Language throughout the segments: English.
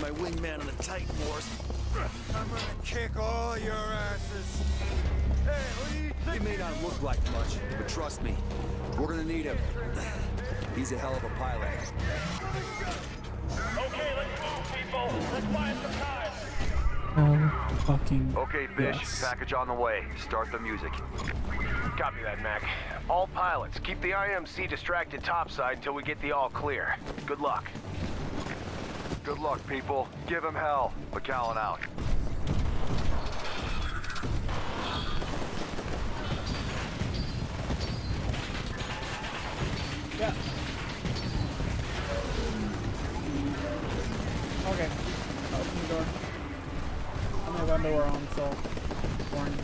my wingman on the Titan Wars. I'm gonna kick all your asses. Hey, what do you He think? may not look like much, but trust me, we're gonna need him. He's a hell of a pilot. Okay, let's move, people. Let's buy some time. Oh, fucking Okay, Fish, yes. package on the way. Start the music. Copy that, Mac. All pilots, keep the IMC distracted topside until we get the all clear. Good luck. Good luck, people. Give him hell. McAllen out. Yeah. Okay. Open the door. I'm gonna go door on, so warn you.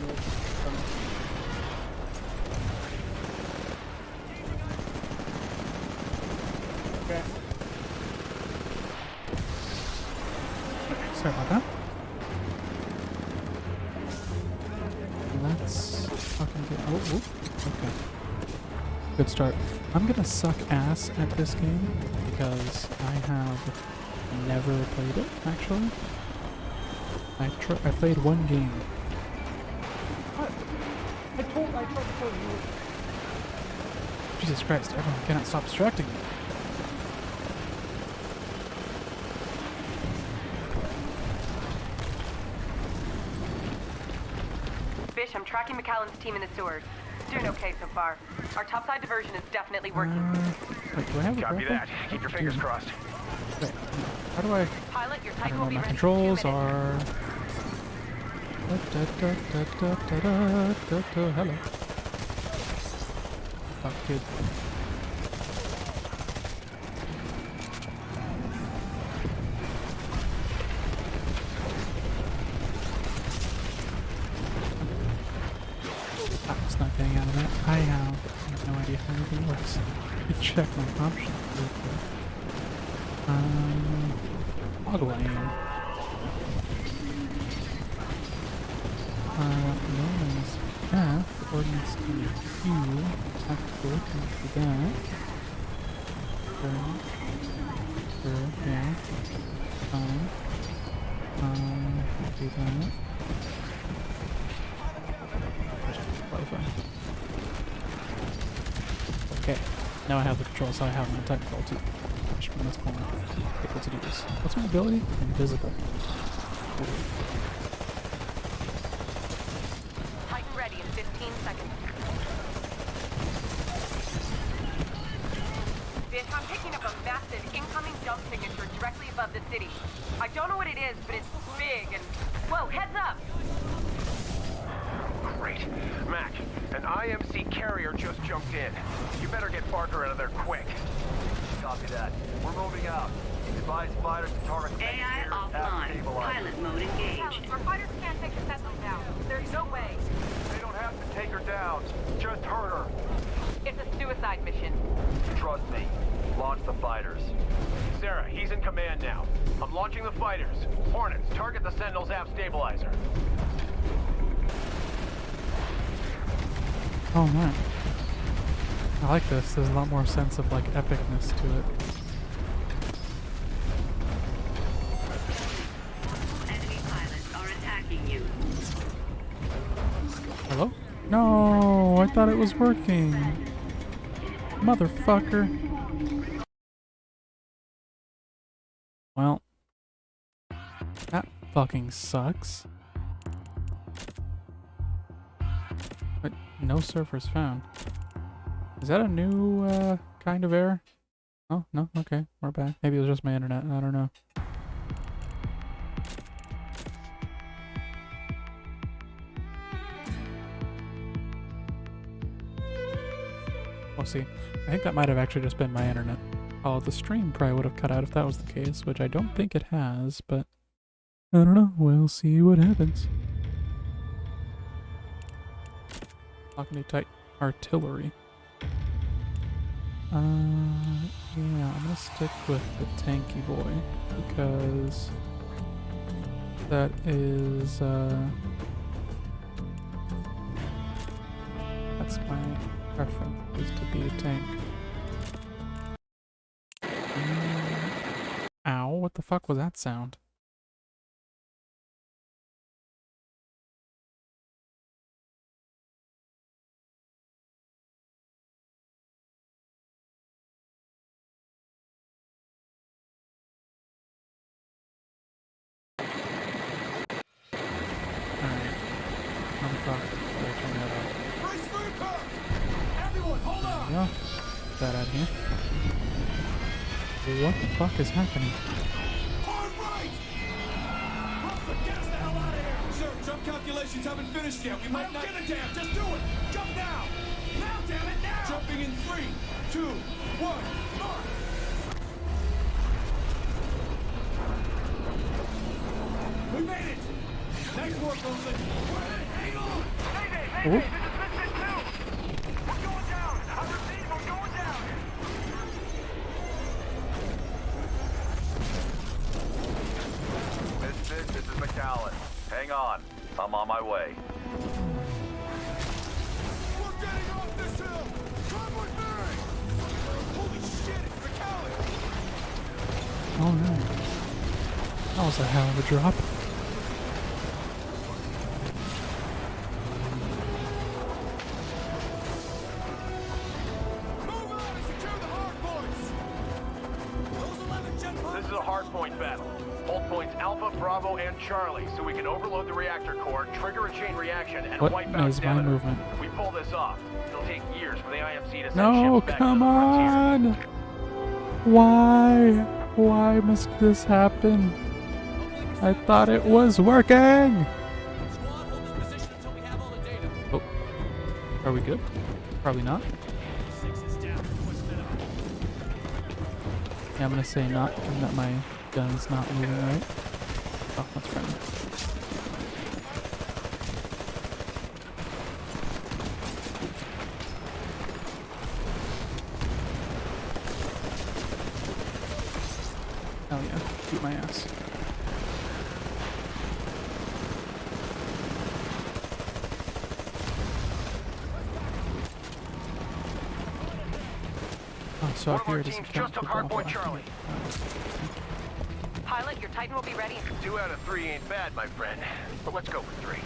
Okay. Sorry about that. Let's fucking get. Oh, okay. Good start. I'm gonna suck ass at this game because I have never played it, actually. I played one game. What? I tried to tell you. Jesus Christ, everyone cannot stop distracting me. Fish, I'm tracking McAllen's team in the sewers. Doing okay so far. Our topside diversion is definitely working. Wait, do I have a Copy grapple? that. Keep your fingers crossed. Wait, how do I... Pilot, your I Titan don't will know, be my ready controls in 2 minutes. are... Hello. Fuck, kid. I was not getting out of that. I have no idea how anything works. Let me check my options real quick. Toggle aim. Noise F, ordnance key Q, tactical, can do that. Yeah. Do that. Wi-Fi. Okay, now I have the controls so I have my Titanfall too. Which from this point able to do this. What's my ability? Invisible. Cool. Titan ready in 15 seconds. Fish, I'm picking up a massive incoming jump signature directly above the city. I don't know what it is, but it's big and... Whoa, heads up! Great. Mac, an IMC carrier just jumped in. You better get Barker out of there quick. Copy that. We're moving out. Advise fighters to target the AI offline. Pilot mode engaged. Our fighters can't take the Sentinel down. There's no way. They don't have to take her down. Just hurt her. It's a suicide mission. Trust me. Launch the fighters. Sarah, he's in command now. I'm launching the fighters. Hornets, target the Sentinel's app stabilizer. Oh man. I like this. There's a lot more sense of like epicness to it. Enemy pilots are attacking you. Hello? No, I thought it was working. Motherfucker. Well, that fucking sucks. But no surfers found. Is that a new kind of error? Oh, no, okay, we're back. Maybe it was just my internet, I don't know. Oh, see, I think that might have actually just been my internet. Oh, the stream probably would have cut out if that was the case, which I don't think it has, but I don't know. We'll see what happens. Talking to tight artillery. Yeah, I'm gonna stick with the tanky boy because that is that's my preference, is to be a tank. Ow, what the fuck was that sound? go. Get that out of here. What the fuck is happening? Hard right! Russell, get us the hell out of here! Sir, jump calculations haven't finished yet. We might not... give a damn! Just do it! Jump now! Now, damn it, now! Jumping in 3, 2, 1, mark! We made it! Nice work, Wilson! Hang on! Oh. This is Misfit 2! We're going down! I repeat, we're going down! Misfit, this is McAllen. Hang on. I'm on my way. We're getting off this hill! Come with me! Holy shit, it's McAllen! Oh no. That was a hell of a drop. Move on and secure the hard points! Those 11 jet This pilots... is a hardpoint battle. Hold points Alpha, Bravo, and Charlie so we can overload the reactor core, trigger a chain reaction, and What wipe out is my Demeter. movement? If we pull this off, it'll take years for the IMC to send No, ships back to come the frontier. on! Why? Why must this happen? I thought it was working! Oh. Are we good? Probably not. Yeah, I'm gonna say not, given that my gun's not moving right. Oh, that's friendly. Hell yeah, beat my ass. Oh, so One up of our here it is teams a just took count for hardpoint Bravo. Charlie. Pilot, your Titan will be ready. 2 out of 3 ain't bad, my friend. But let's go for 3.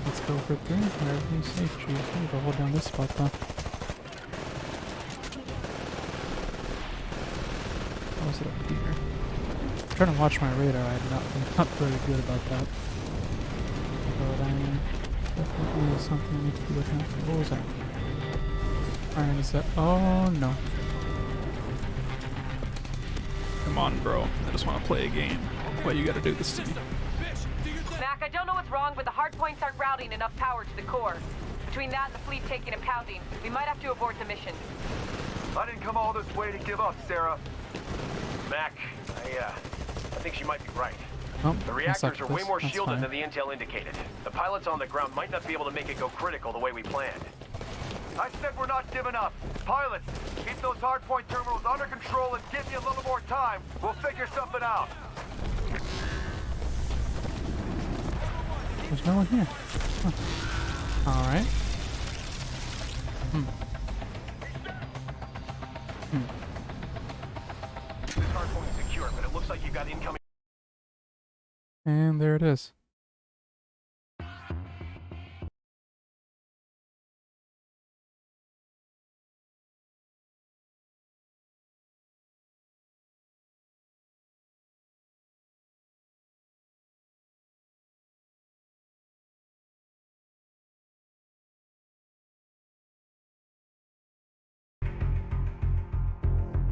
Let's go for 3. Wherever you say, Chief. I need to hold down this spot though. How is it up here? I'm trying to watch my radar. I'm not very good about that. But I definitely something I need to be looking out for. What was that? Alright, is that? Oh no. Come on, bro. I just want to play a game. Why you gotta do this to me? Mac, I don't know what's wrong, but the hard points aren't routing enough power to the core. Between that and the fleet taking and pounding, we might have to abort the mission. I didn't come all this way to give up, Sarah. Mac, I think she might be right. Oh, The I reactors suck are at way this. more That's shielded fine. than the intel indicated. The pilots on the ground might not be able to make it go critical the way we planned. I said we're not giving up. Pilots, keep those hardpoint terminals under control and give me a little more time. We'll figure something out. There's no one here. Huh. Alright. This hardpoint's secure, but it looks like you've got incoming. And there it is.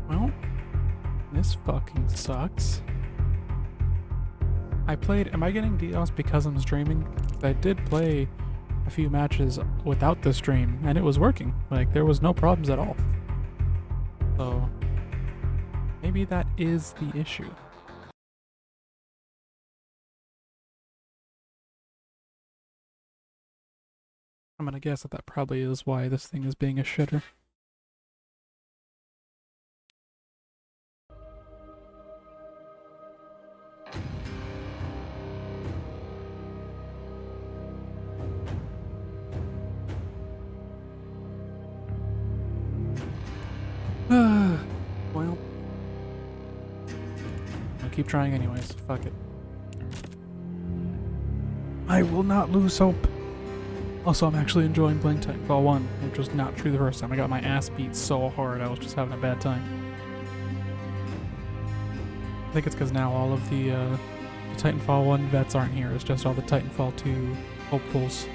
Well, this fucking sucks. I played. Am I getting DOS because I'm streaming? I did play a few matches without the stream, and it was working. Like, there was no problems at all. So, maybe that is the issue. I'm gonna guess that that probably is why this thing is being a shitter. Well, I'll keep trying anyways. Fuck it. I will not lose hope. Also, I'm actually enjoying playing Titanfall 1, which was not true the first time. I got my ass beat so hard, I was just having a bad time. I think it's because now all of the Titanfall 1 vets aren't here. It's just all the Titanfall 2 hopefuls.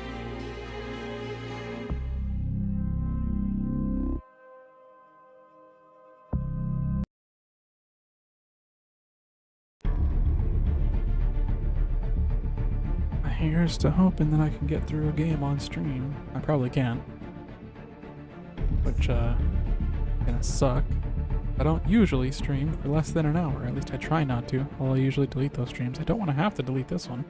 Here's to hoping that I can get through a game on stream. I probably can't. Which, gonna suck. I don't usually stream for less than an hour. At least I try not to. I'll usually delete those streams. I don't want to have to delete this one.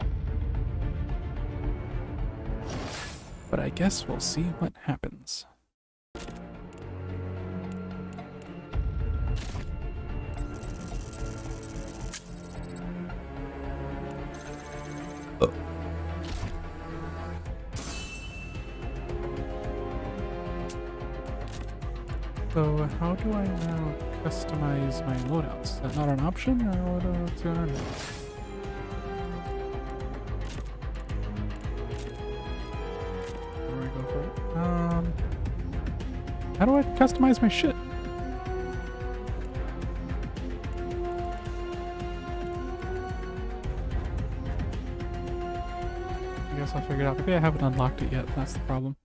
But I guess we'll see what happens. So how do I now customize my loadouts? Is that not an option, or what's going on? Where do I go for it? How do I customize my shit? I guess I'll figure it out. Maybe I haven't unlocked it yet. That's the problem.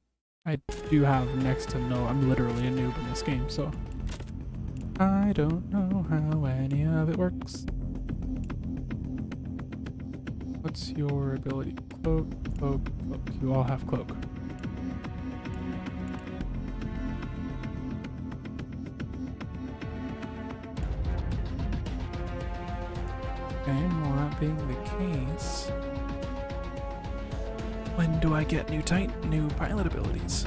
I do have next to no, I'm literally a noob in this game, so I don't know how any of it works. What's your ability? Cloak, cloak, cloak. You all have cloak. Okay, well that being the case, when do I get new pilot abilities?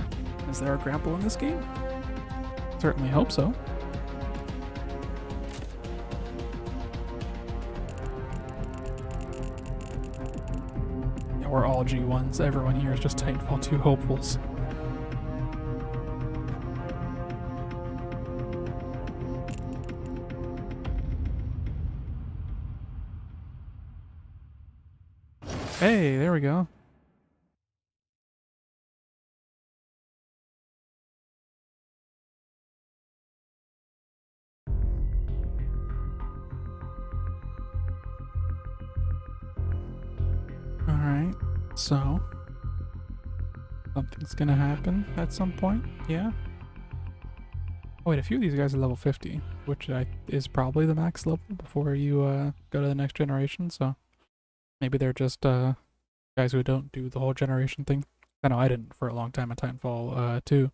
Is there a grapple in this game? Certainly hope so. Yeah, we're all G1s. Everyone here is just Titanfall 2 hopefuls. Hey, there we go. Alright, so something's gonna happen at some point, yeah? Oh wait, a few of these guys are level 50, which is probably the max level before you go to the next generation, so maybe they're just guys who don't do the whole generation thing. I know I didn't for a long time at Titanfall 2.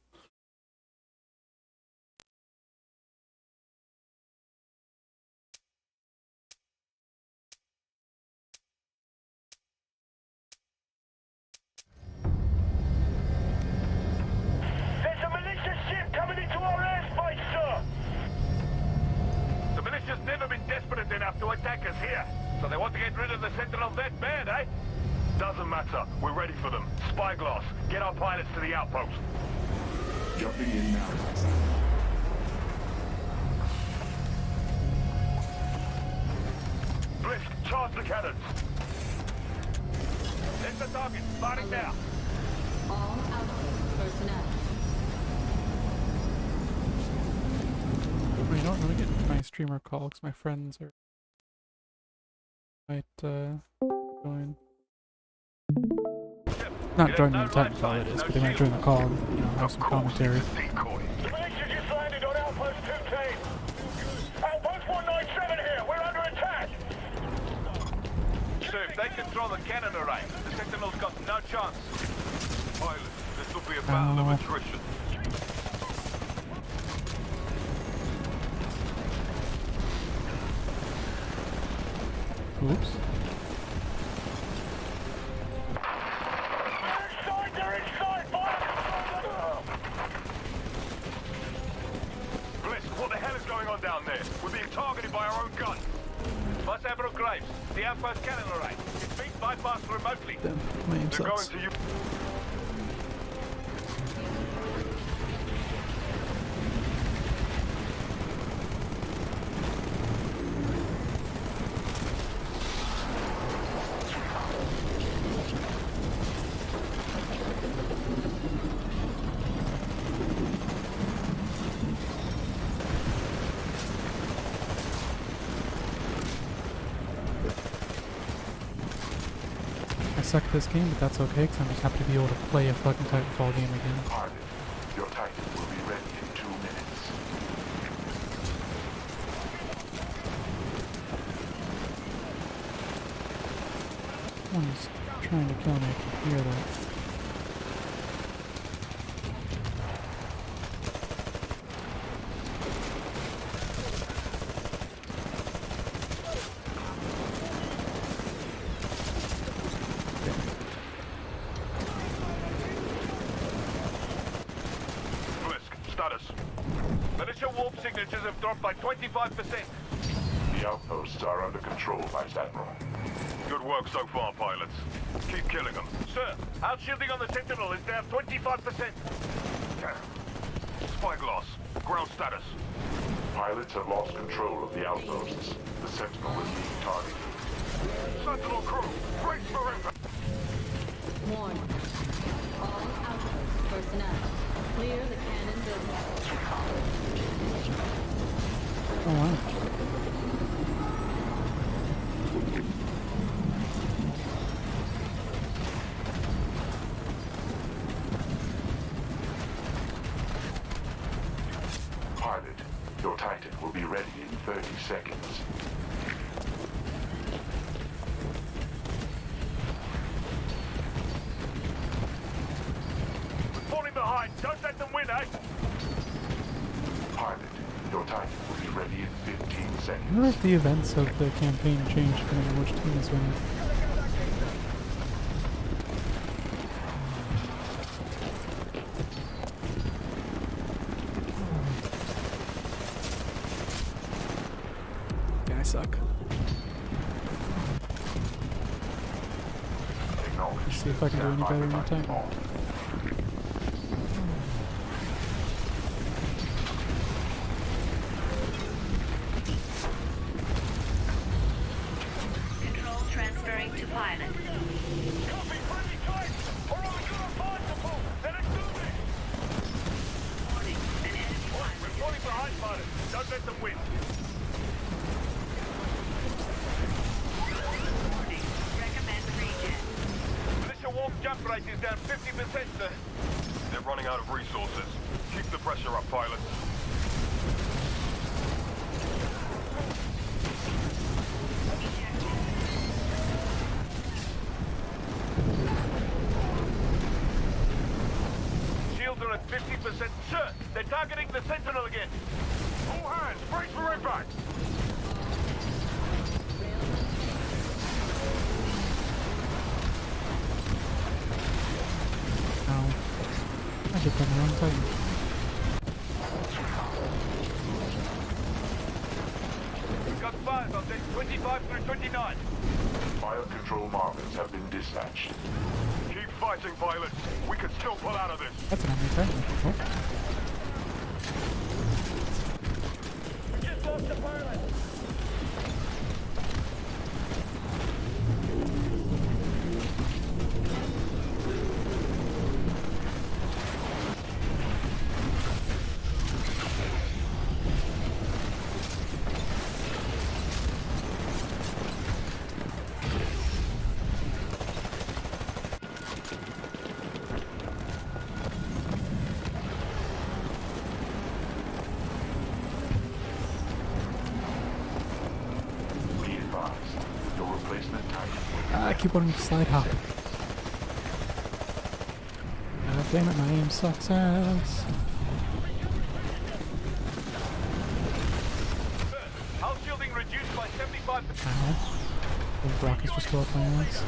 There's a militia ship coming into our airspace, sir! The militia's never been desperate enough to attack us here, so they want to get rid of the Sentinel that bad, eh? Doesn't matter. We're ready for them. Spyglass, get our pilots to the outpost. Jumping in now. Blisk, charge the cannons. There's the target. Firing now. All outpost personnel. Wait, let me get my streamer call because my friends are might join. Not join me in Titanfall, it is, but they might join the call and, you know, have some commentary. The militia just landed on Outpost 210. Outpost 197 here. We're under attack. Sir, if they control the cannon array, the Sentinel's got no chance. Pilot, this will be a battle of attrition. Oops. They're inside, Blisk, what the hell is going on down there? We're being targeted by our own gun. Vice Admiral Graves, the outpost cannon array. It's being bypassed remotely. Damn, my aim They're going sucks. to you. I suck at this game, but that's okay, because I'm just happy to be able to play a fucking Titanfall game again. Pardon. Your Titan will be ready in 2 minutes. One's trying to kill me. I can hear that. Status. Militia warp signatures have dropped by 25%. The outposts are under control, Vice Admiral. Good work so far, pilots. Keep killing them. Sir, outshielding on the Sentinel is down 25%. Spyglass, ground status. Pilots have lost control of the outposts. The Sentinel is being targeted. Sentinel crew, brace for impact. Warning. All outpost personnel. Clear the cannon building. Oh wow. Pilot, your Titan will be ready in 30 seconds. Falling behind, don't let them win, eh? Pilot, your Titan will be ready in 15 I wonder seconds. if the events of the campaign change depending on which team is winning. Yeah, I suck. Acknowledged. See if I can do any Stand by better for in time. Titanfall. Control transferring to pilot. Copy, friendly tight! Or are we gonna find the pull? Then it's do this! Warning. An enemy pilot. We're falling behind, pilots. Don't let them win. Warning. Recommend regen. Militia warp jump rate is down 50%, sir. They're running out of resources. Keep the pressure up, pilots. Shields are at 50%. Sir, they're targeting the Sentinel again. All hands, brace for impact. Ow. I hit that wrong Titan. We've got fires on decks 25 through 29. Fire control markers have been dispatched. Keep fighting, pilots. We can still pull out of this. That's an enemy Titan. Oh. We just lost the pilot. Be advised, your replacement Titan I keep wanting to slide hop. God damn it, my aim sucks ass. Hull shielding reduced by 75%. Ow. Those rockets just go up my ass.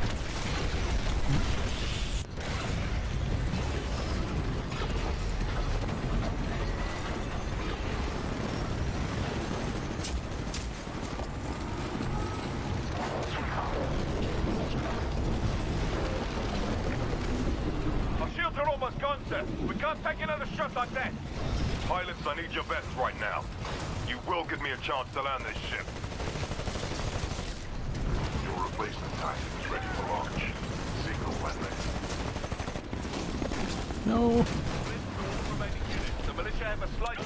Our shields are almost gone, sir. We can't take another shot like that. Pilots, I need your best right now. You will give me a chance to land this ship. Your replacement Titan is ready for launch. Signal when ready. No. Remaining units. The militia have a slight...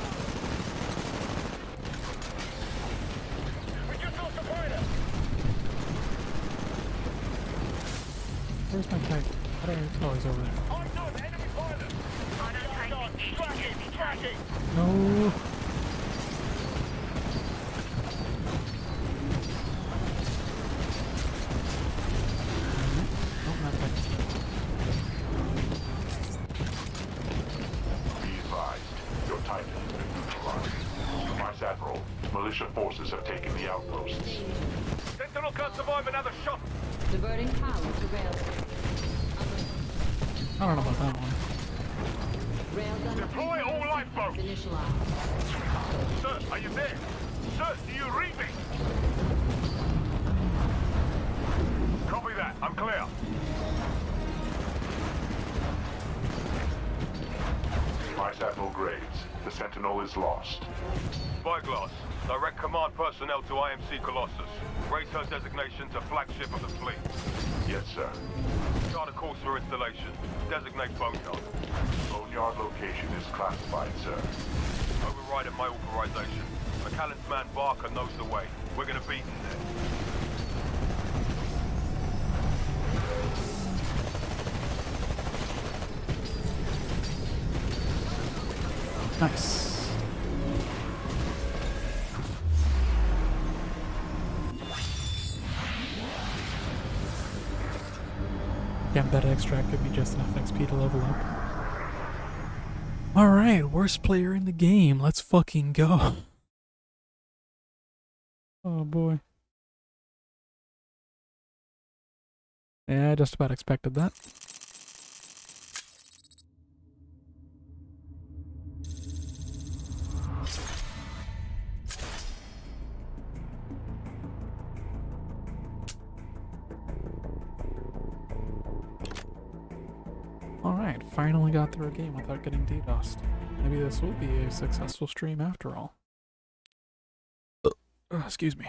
We just lost a fighter! Where's my Titan? How do I... Oh, he's over there. I know, enemy pilot! Tracking, tracking! No. Oh, not Titan. forces have taken the outposts. Sentinel can't survive another shot. Diverting power to rail. I don't know about that one. Railgun Deploy all lifeboats. initialized. Sir, are you there? Sir, do you read me? Copy that. I'm clear. Vice Admiral Graves, the Sentinel is lost. Spyglass. Direct command personnel to IMC Colossus. Raise her designation to flagship of the fleet. Yes, sir. Start a course for installation. Designate boneyard. Boneyard location is classified, sir. Overriding my authorization. McAllen's man Barker knows the way. We're gonna beat him there. Nice. Yeah, that extract could be just enough XP to level up. Alright, worst player in the game. Let's fucking go. Oh boy. Yeah, I just about expected that. Alright, finally got through a game without getting DDoSed. Maybe this will be a successful stream after all. Excuse me.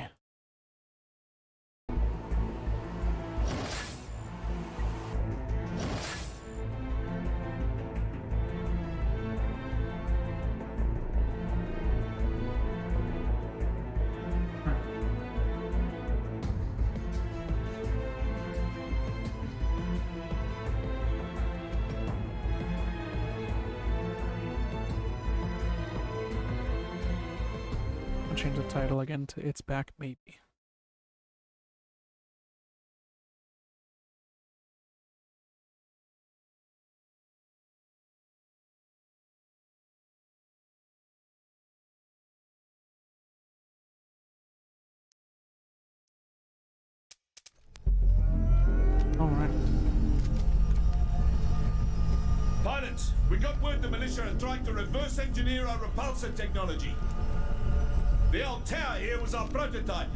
Change the title again to It's Back Maybe. Alright. Pilots, we got word the militia are trying to reverse engineer our repulsor technology. The old tower here was our prototype.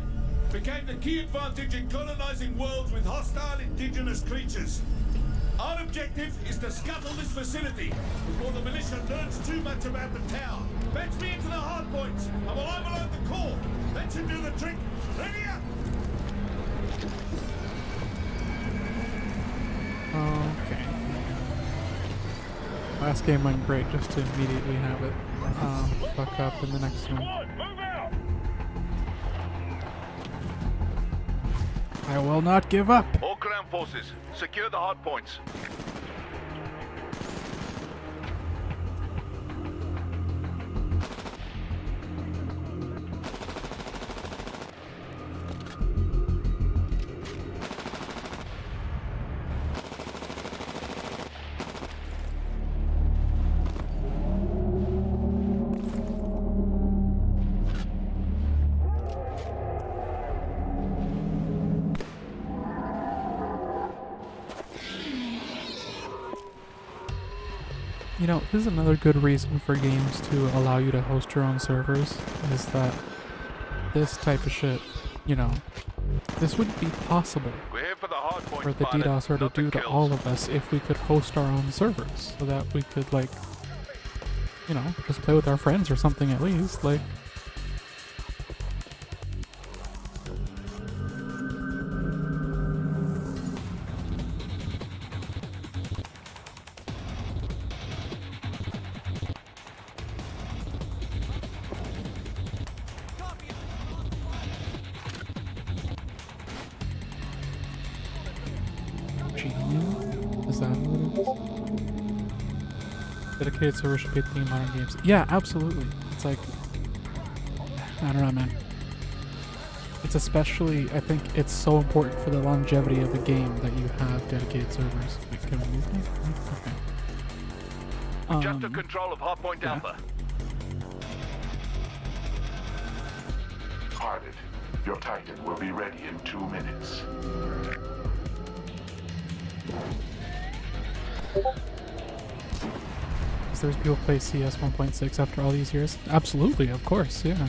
Became the key advantage in colonizing worlds with hostile indigenous creatures. Our objective is to scuttle this facility before the militia learns too much about the tower. Fetch me into the hard points, and while I will load the core, that should do the trick. Ready up! Okay. Last game went great just to immediately have it fuck up in the next one. I will not give up. All ground forces, secure the hard points. You know, this is another good reason for games to allow you to host your own servers, is that this type of shit, you know, this wouldn't be possible We're here for the hard points, for the pilot, DDoSer to not the do to kills. all of us if we could host our own servers, so that we could, like, you know, just play with our friends or something at least, like. Is that what it is? Dedicated server should be a thing in modern games. Yeah, absolutely. It's like, I don't know, man. It's especially, I think it's so important for the longevity of a game that you have dedicated servers. Wait, can we move that? Okay. Just to control of hardpoint yeah. Alpha. Pilot, your Titan will be ready in 2 minutes. There's people play CS 1.6 after all these years? Absolutely, of course, yeah.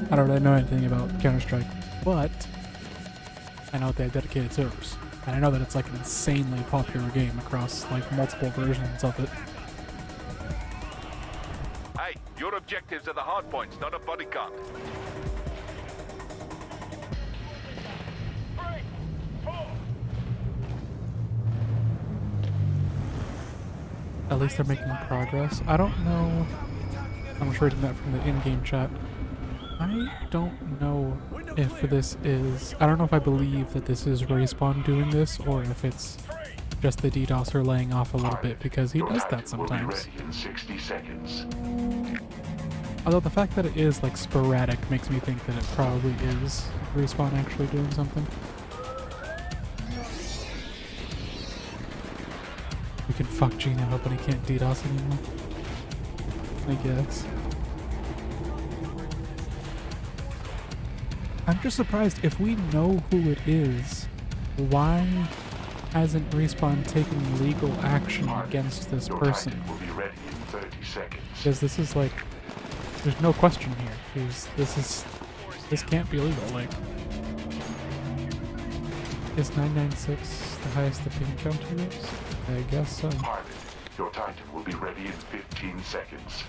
I don't really know anything about Counter-Strike, but I know they have dedicated servers. And I know that it's like an insanely popular game across like multiple versions of it. Hey, your objectives are the hard points, not a body count. At least they're making progress. I don't know. I'm just reading that from the in-game chat. I don't know if this is... I don't know if I believe that this is Respawn doing this, or if it's just the DDoSer laying off a little bit, because he does that sometimes. In 60 seconds. Although the fact that it is like sporadic makes me think that it probably is Respawn actually doing something. We can fuck Gina up when he can't DDoS anymore, I guess. I'm just surprised if we know who it is, why hasn't Respawn taken legal action against this person? Will be ready in 30 seconds. Because this is like, there's no question here. This can't be legal. Like, is 996 the highest the ping counter is? I guess so. Pilot, your Titan will be ready in 15 seconds.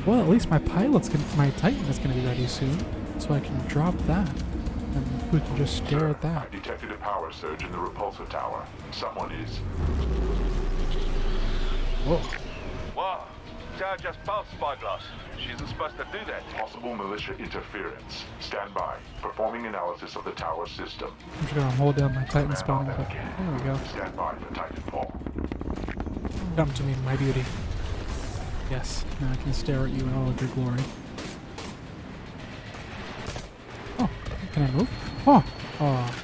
Well, at least my Titan is gonna be ready soon, so I can drop that, and we can just stare at that. I detected a power surge in the repulsor tower. Someone is... Whoa. Whoa, Tower just passed Spyglass. She isn't supposed to do that. Possible militia interference. Stand by. Performing analysis of the tower system. I'm just gonna hold down my Titan spawning button. There we go. Stand by for Titanfall. Come to me, my beauty. Yes, now I can stare at you in all of your glory. Oh, can I move? Oh! Oh.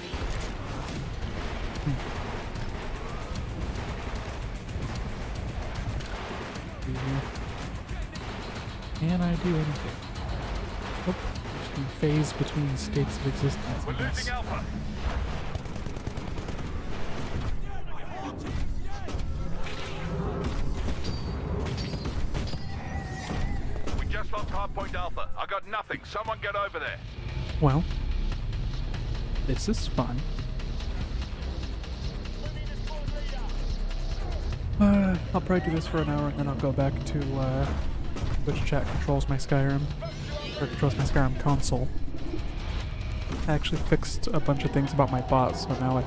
Can I do anything? Oh, just gonna phase between states of existence, I guess. Losing Alpha. We just lost Hardpoint Alpha. I got nothing. Someone get over there. Well, this is fun. I'll probably do this for an hour and then I'll go back to which chat controls my Skyrim, or controls my Skyrim console. I actually fixed a bunch of things about my bot, so now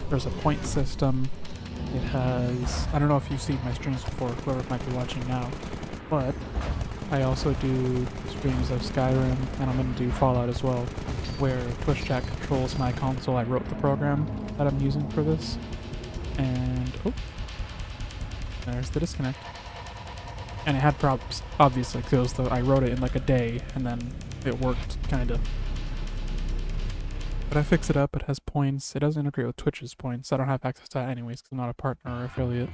there's a point system, it has, I don't know if you've seen my streams before, whoever might be watching now, but I also do streams of Skyrim, and I'm going to do Fallout as well, where Twitch chat controls my console. I wrote the program that I'm using for this, and oh, there's the disconnect. And it had problems, obviously, because I wrote it in like a day, and then it worked, kinda. But I fixed it up, it has points, it doesn't integrate with Twitch's points, I don't have access to that anyways, because I'm not a partner or affiliate.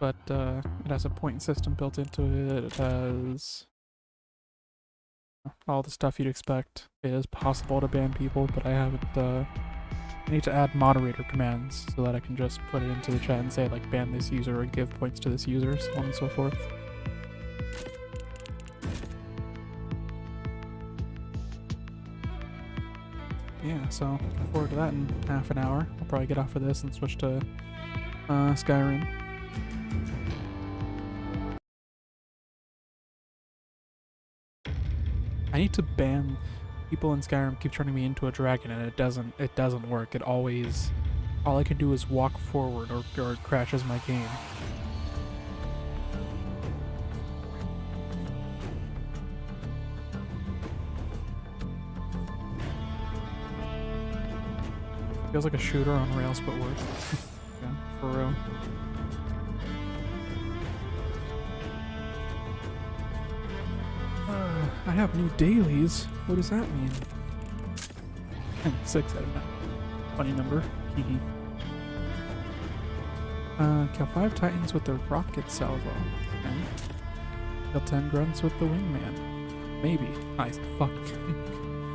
But it has a point system built into it, it has all the stuff you'd expect. It is possible to ban people, but I haven't, I need to add moderator commands so that I can just put it into the chat and say like ban this user or give points to this user, so on and so forth. Yeah, so look forward to that in half an hour. I'll probably get off of this and switch to Skyrim. I need to ban people in Skyrim. Keep turning me into a dragon, and it doesn't work. It always, all I can do is walk forward or it crashes my game. Feels like a shooter on rails, but worse. Yeah, for real. I have new dailies. What does that mean? 6 out of 9. Funny number. Hehe. Kill 5 Titans with the rocket salvo. Okay. Kill 10 grunts with the wingman. Maybe. Nice. Fuck.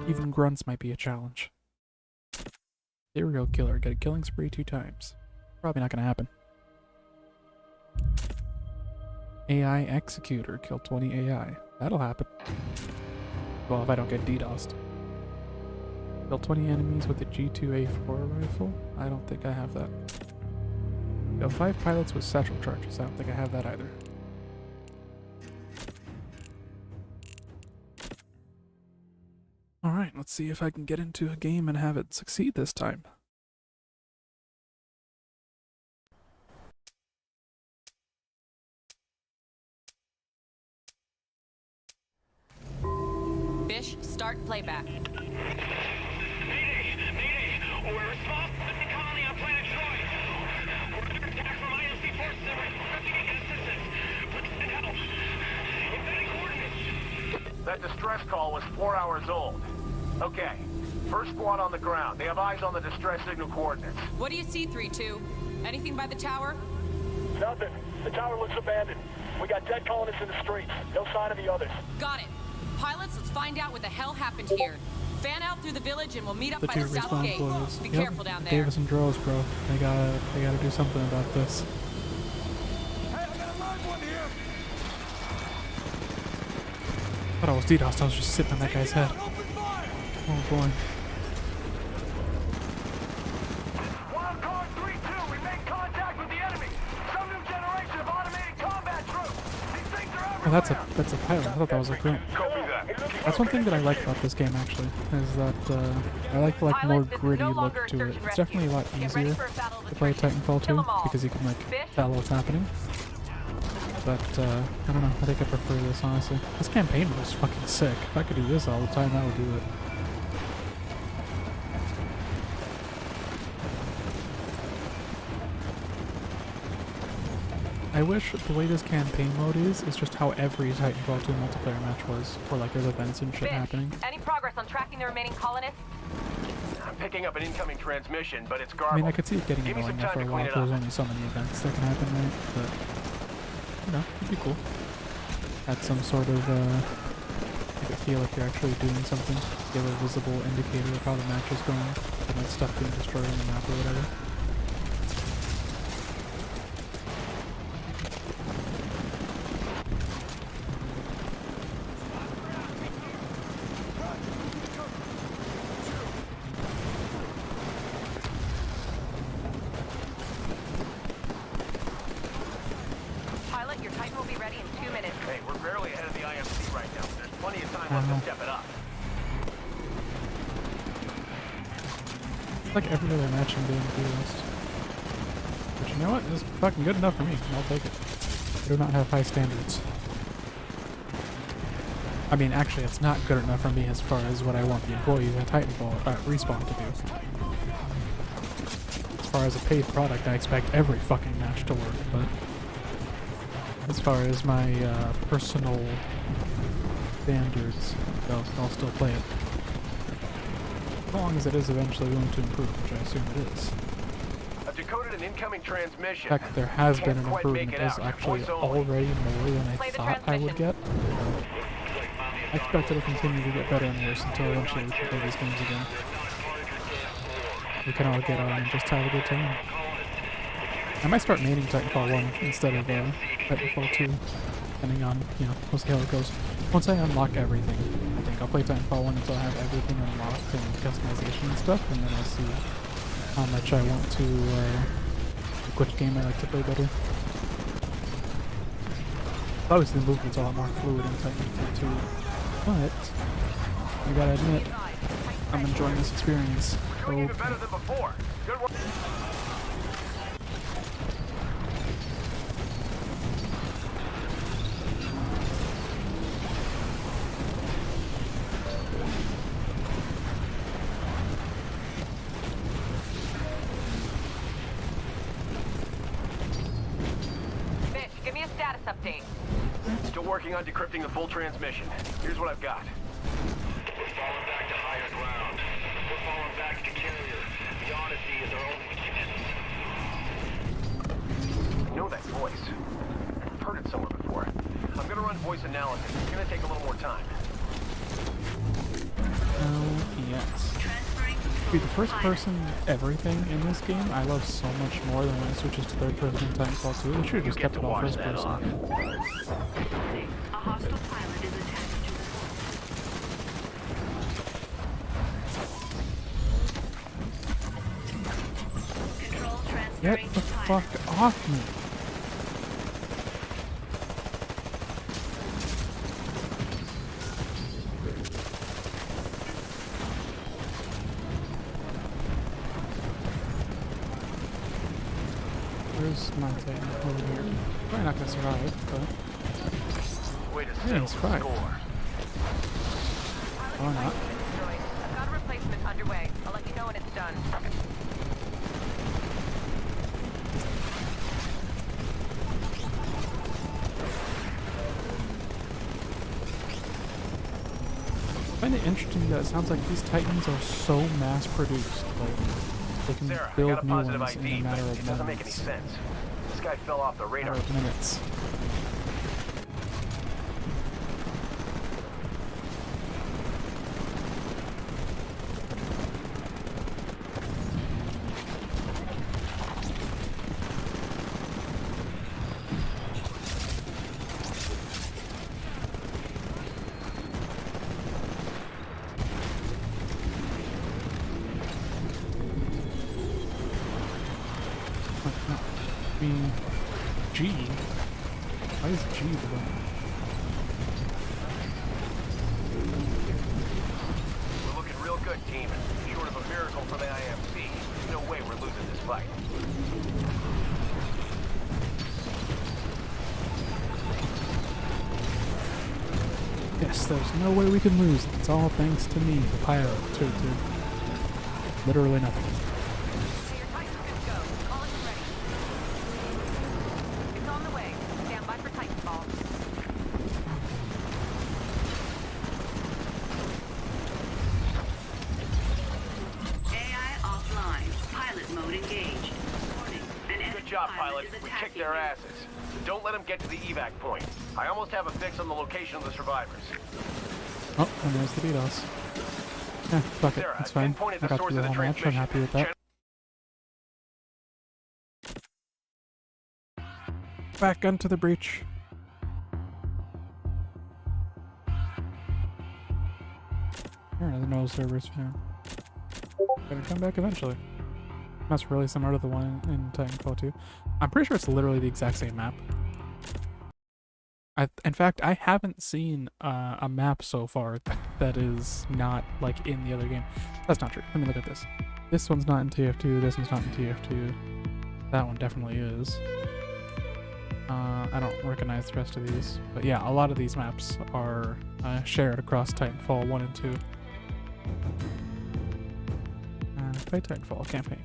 Even grunts might be a challenge. Serial killer. Get a killing spree 2 times. Probably not gonna happen. AI executor. Kill 20 AI. That'll happen. Well, if I don't get DDoSed. Kill 20 enemies with the G2A4 rifle. I don't think I have that. Kill 5 pilots with satchel charges. I don't think I have that either. Alright, let's see if I can get into a game and have it succeed this time. Fish, start playback. Mayday! Mayday! We're responsible to the colony on planet Troy. We're under attack from IMC forces and we're expecting assistance. Please send help. Embedding coordinates. That distress call was 4 hours old. Okay. First squad on the ground. They have eyes on the distress signal coordinates. What do you see, 3-2? Anything by the tower? Nothing. The tower looks abandoned. We got dead colonists in the streets. No sign of the others. Got it. Pilots, let's find out what the hell happened here. Fan out through the village and we'll meet up The by 2 the south respawn gate. boys. Be Yep. careful down there. Davis and Dros, bro. They gotta do something about this. Hey, I got a live one here. I thought I was DDoS. I was just sitting on that guy's head. Open fire. Oh boy. Wild card 3-2. We made contact with the enemy. Some new generation of automated combat troops. These things are everywhere. Oh, that's a pilot. I thought that was a grunt. Copy that. That's one thing that I like about this game actually, is that I like the more Pilots, this is gritty no look longer a to search it. and It's definitely a lot rescue. Get ready easier for a battle of to play attrition. Titanfall 2 Kill 'em all. because you can like Fish? tell what's happening. But I don't know. I think I prefer this honestly. This campaign was fucking sick. If I could do this all the time, I would do it. I wish the way this campaign mode is just how every Titanfall 2 multiplayer match was, where like there's events and shit Fish, happening. any progress on tracking the remaining colonists? I'm picking up an incoming transmission, but it's I garbled. mean, I could see it getting Give me annoying some after a time to while. clean it There's up. only so many events that can happen, right? But you know, it'd be cool. Add some sort of make it feel like you're actually doing something. Give a visible indicator of how the match is going, and like stuff being destroyed on the map or whatever. Pilot, your Titan will be ready in 2 minutes. Hey, we're barely ahead of the IMC right now. There's plenty of time left to step it up. It's like every other match in game list. But you know what? It's fucking good enough for me. I'll take it. I do not have high standards. I mean, actually, it's not good enough for me as far as what I want the employees at Titanfall Respawn to do. As far as a paid product, I expect every fucking match to work, but as far as my personal standards, I'll still play it. As long as it is eventually going to improve, which I assume it is. I've decoded an incoming transmission. In fact, there has been an Can't quite make improvement. it There's out. actually Voice only. already more than I Play the thought I would get. transmission. I expect it to continue to get better and worse until eventually we can play these games again. We can all get on and just have a good time. I might start maining Titanfall 1 instead of Titanfall 2, depending on, you know, we'll see how it goes. Once I unlock everything, I think I'll play Titanfall 1 until I have everything unlocked and customization and stuff, and then I'll see how much I want to, which game I like to play better. Obviously the movement's a lot more fluid in Titanfall 2, but I gotta admit, I'm enjoying this experience. Doing even better than before. Good work. Fish, give me a status update. Still working on decrypting the full transmission. Here's what I've got. We're falling back to higher ground. We're falling back to carrier. The Odyssey is our only chance. know that voice. I've heard it somewhere before. I'm gonna run voice analysis. It's gonna take a little more time. Oh, yes. Transferring control Dude, the to first pilot. person everything in this game I love so much more than when it switches to third person in Titanfall 2. They should have just kept it all first person. Warning. A hostile pilot is attached to the control Get transferring the to pilot. fuck off me! Where's my Titan? Over here. Probably not gonna survive, but Way to yeah, settle it's the fine. score. Why not? Destroyed. I've got a replacement underway. I'll let you know when it's done. I find it interesting that it sounds like these Titans are so mass-produced. Like, they can Sarah, I build got a new positive ones in ID, a but matter it of doesn't make any moments. sense. This guy fell off the radar. Matter of minutes. I mean, G? Why is G the one? We're looking real good, team. And short of a miracle for the IMC, there's no way we're losing this fight. Yes, there's no way we can lose. It's all thanks to me, the pilot, to literally nothing. Hey, your Titan's good to go. Call it ready. It's on the way. Stand by for Titanfall. AI offline. Pilot mode engaged. Warning. An enemy Good job, pilot. is We attacking kicked their you. asses. Don't let them get to the evac point. I almost have a fix on the location of the survivors. Oh, and there's the DDoS. Yeah, fuck it. Sarah, It's I fine. pinpointed I the got source through of the the whole match. I'm transmission. happy with that. Back onto the breach. There are no servers found. Gonna come back eventually. That's really similar to the one in Titanfall 2. I'm pretty sure it's literally the exact same map. In fact, I haven't seen a map so far that is not like in the other game. That's not true. Let me look at this. This one's not in TF2. This one's not in TF2. That one definitely is. I don't recognize the rest of these, but yeah, a lot of these maps are shared across Titanfall 1 and 2. Play Titanfall campaign.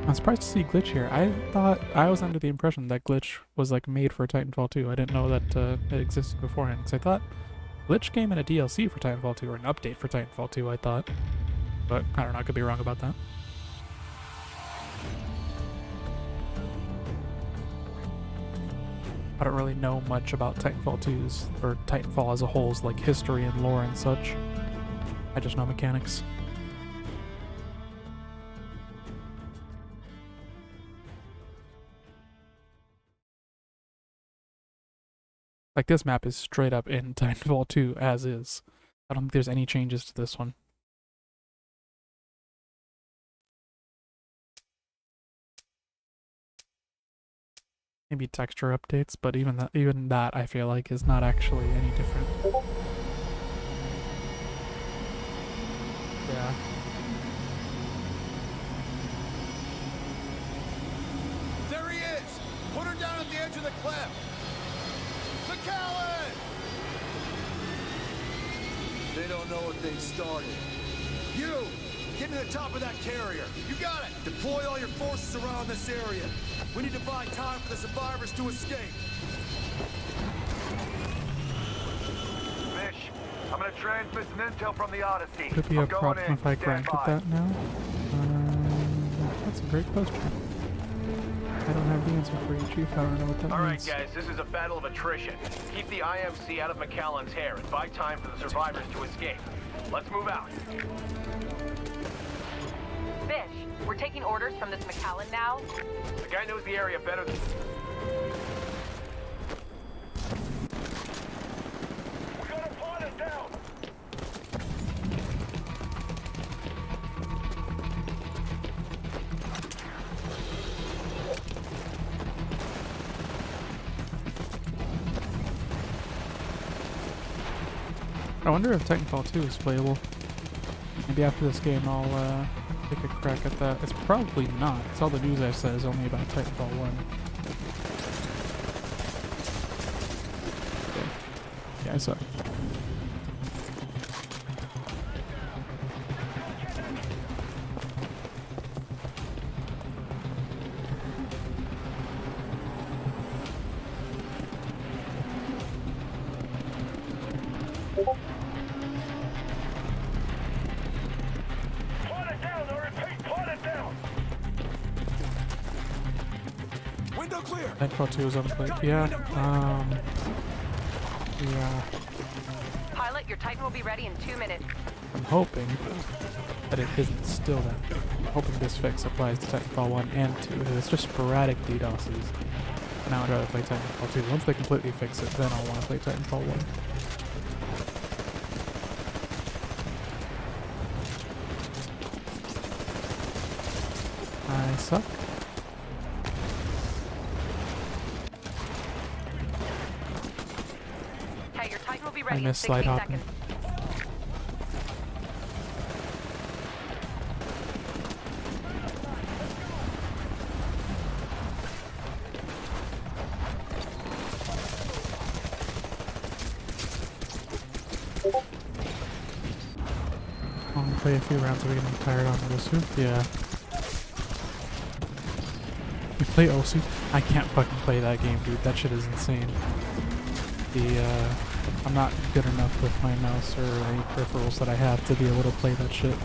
I'm surprised to see Glitch here. I was under the impression that Glitch was like made for Titanfall 2. I didn't know that it existed beforehand, because I thought Glitch came in a DLC for Titanfall 2, or an update for Titanfall 2, I thought. But I don't know, I could be wrong about that. I don't really know much about Titanfall 2's, or Titanfall as a whole's, like, history and lore and such. I just know mechanics. Like, this map is straight up in Titanfall 2 as is. I don't think there's any changes to this one. Maybe texture updates, but even that I feel like is not actually any different. Yeah. There he is! Put her down at the edge of the cliff! McAllen! They don't know what they started. You! Get to the top of that carrier. You got it. Deploy all your forces around this area. We need to buy time for the survivors to escape. Fish, I'm gonna transmit some intel from the Odyssey. Could be a I'm going problem in. if I Stand grant by. it that now. That's a great question. I don't have the answer for you, Chief. I don't know what that All right, means. guys, this is a battle of attrition. Keep the IMC out of McAllen's hair and buy time for the survivors to escape. Let's move out. Fish, we're taking orders from this McAllen now. The guy knows the area better than... We got a pilot down! I wonder if Titanfall 2 is playable. Maybe after this game I'll take a crack at that. It's probably not, because all the news I've said is only about Titanfall 1. Okay. Yeah, I suck. Window clear. Titanfall 2 is on the plate. Yeah, yeah. Pilot, your Titan will be ready in 2 minutes. I'm hoping that it isn't still that. I'm hoping this fix applies to Titanfall 1 and 2. If it's just sporadic DDoSes, now I'd rather play Titanfall 2. Once they completely fix it, then I'll want to play Titanfall 1. I suck. Okay, your Titan will be I ready in miss 60 slide hopping. seconds. I'll play a few rounds so we get tired on Osu. Yeah. You play Osu? I can't fucking play that game, dude. That shit is insane. I'm not good enough with my mouse or any peripherals that I have to be able to play that shit.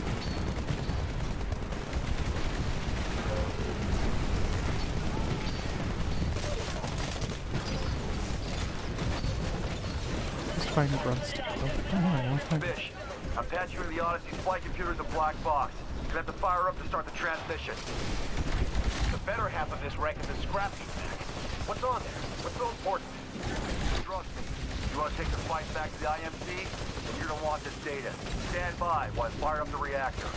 Just find the grunt stick. Fish, I'm patching you in the Odyssey's flight computer's a black box. You have to fire up to start the transmission. The better half of this wreck is a scrap heap. What's on there? What's so important? Trust me. You want to take the fight back to the IMC? Then you're gonna want this data. Stand by while I fire up the reactor.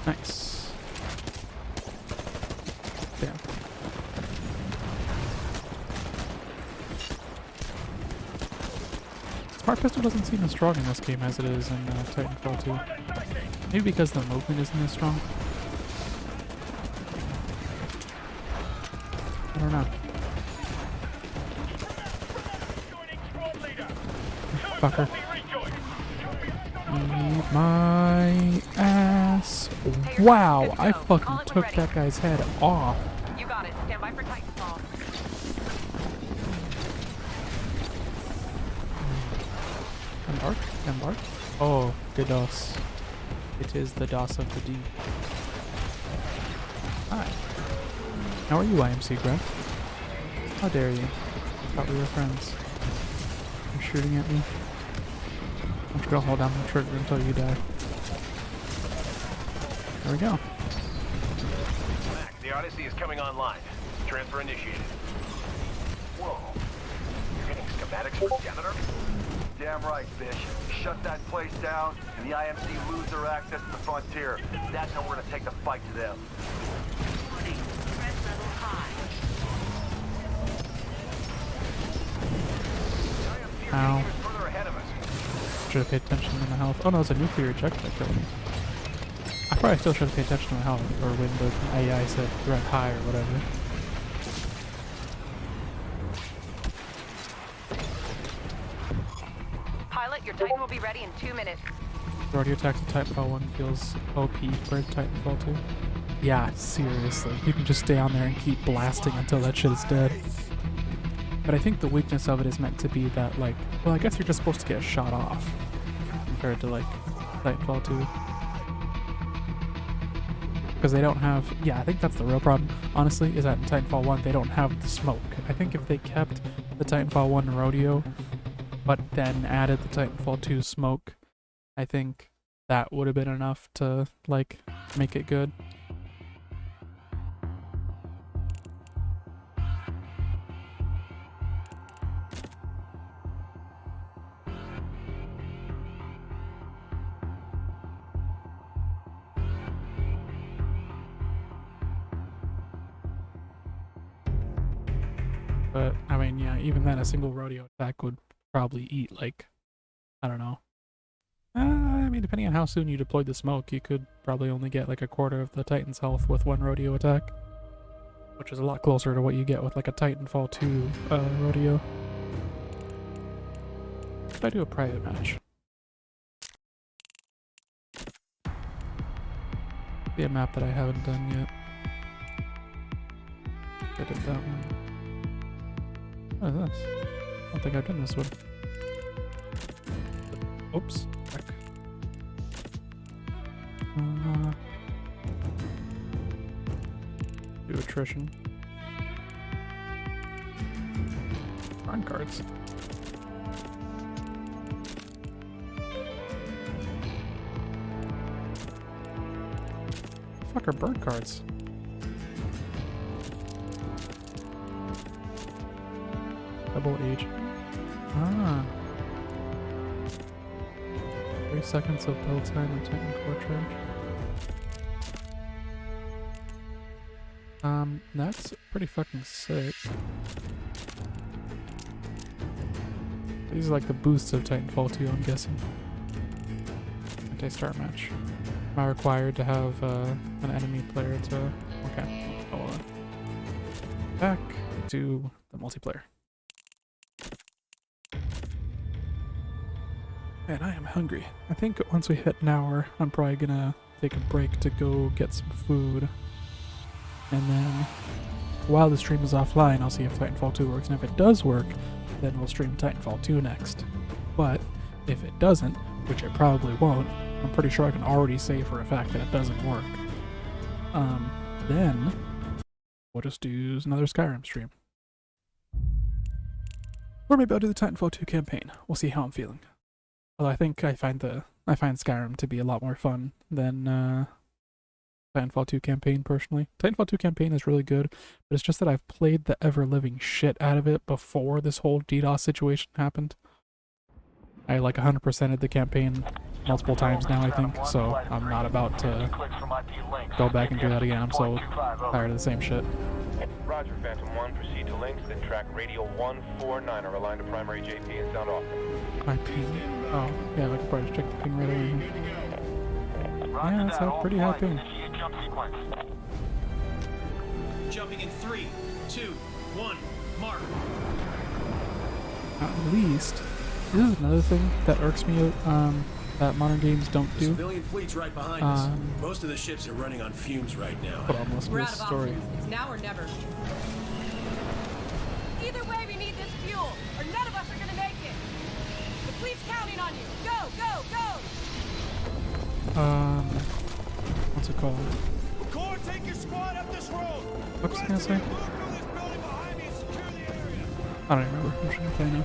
Nice. Damn. Smart pistol doesn't seem as strong in this game as it is in Titanfall 2. Maybe because the movement isn't as strong. I don't know. Fucker. Eat my ass. Wow, I fucking took that guy's head off. You got it. Stand by for Titanfall. Embark. Oh, the DOS. It is the DOS of the D. Hi. How are you, IMC Gref? How dare you? I thought we were friends. You're shooting at me? I'm just gonna hold down the trigger until you die. There we go. Mac, the Odyssey is coming online. Transfer initiated. Whoa. You're getting schematics for Janitor? Damn right, Fish. Shut that place down, and the IMC lose their access to the frontier. That's how we're gonna take the fight to them. Warning, threat level high. The IMC Ow. is further ahead of us. Should have paid attention to my health. Oh no, it's a nuclear ejector that killed me. I probably still should have paid attention to my health, or when the AI said threat high or whatever. Pilot, your Titan will be ready in 2 minutes. Rodeo attacks in Titanfall 1 feels OP for Titanfall 2. Yeah, seriously. You can just stay on there and keep blasting until that shit is dead. But I think the weakness of it is meant to be that, like, well, I guess you're just supposed to get shot off compared to, like, Titanfall 2. Because they don't have, yeah, I think that's the real problem, honestly, is that in Titanfall 1 they don't have the smoke. I think if they kept the Titanfall 1 rodeo, but then added the Titanfall 2 smoke, I think that would have been enough to, like, make it good. But, I mean, yeah, even then a single rodeo attack would probably eat, like, I don't know. I mean, depending on how soon you deployed the smoke, you could probably only get like a quarter of the Titan's health with one rodeo attack. Which is a lot closer to what you get with like a Titanfall 2 rodeo. If I do a private match. Be a map that I haven't done yet. I did that one. What is this? I don't think I've done this one. Oops. Back. Do attrition. Run cards. Fuck are bird cards? Double age. Ah. 3 seconds of build time and technical charge. That's pretty fucking sick. These are like the boosts of Titanfall 2, I'm guessing. Okay, start match. Am I required to have an enemy player to... Okay. Hold on. Back to the multiplayer. Man, I am hungry. I think once we hit an hour, I'm probably gonna take a break to go get some food. And then, while the stream is offline, I'll see if Titanfall 2 works. And if it does work, then we'll stream Titanfall 2 next. But, if it doesn't, which it probably won't, I'm pretty sure I can already say for a fact that it doesn't work. Then, we'll just do another Skyrim stream. Or maybe I'll do the Titanfall 2 campaign. We'll see how I'm feeling. Well, I think I find Skyrim to be a lot more fun than Titanfall 2 campaign personally. Titanfall 2 campaign is really good, but it's just that I've played the ever-living shit out of it before this whole DDoS situation happened. I like 100%ed the campaign multiple times now, I think, so I'm not about to go back and do that again. I'm so tired of the same shit. Roger, Phantom 1, proceed to links, then track radio 149 or align to primary JP and sound off. My ping? Oh, yeah, I could probably check the ping right away. Yeah, that's a pretty high ping. Jumping in 3, 2, 1, mark. At least, this is another thing that irks me that modern games don't do. Civilian fleet's right behind us. Most of the ships are running on fumes right now. Hold on, let's do this story. It's now or never. Either way, we need this fuel, or none of us are gonna make it. The fleet's counting on you. Go, go, go! What's it called? Core, take your squad up this road. What's it gonna say? I don't even remember. I'm trying to play now.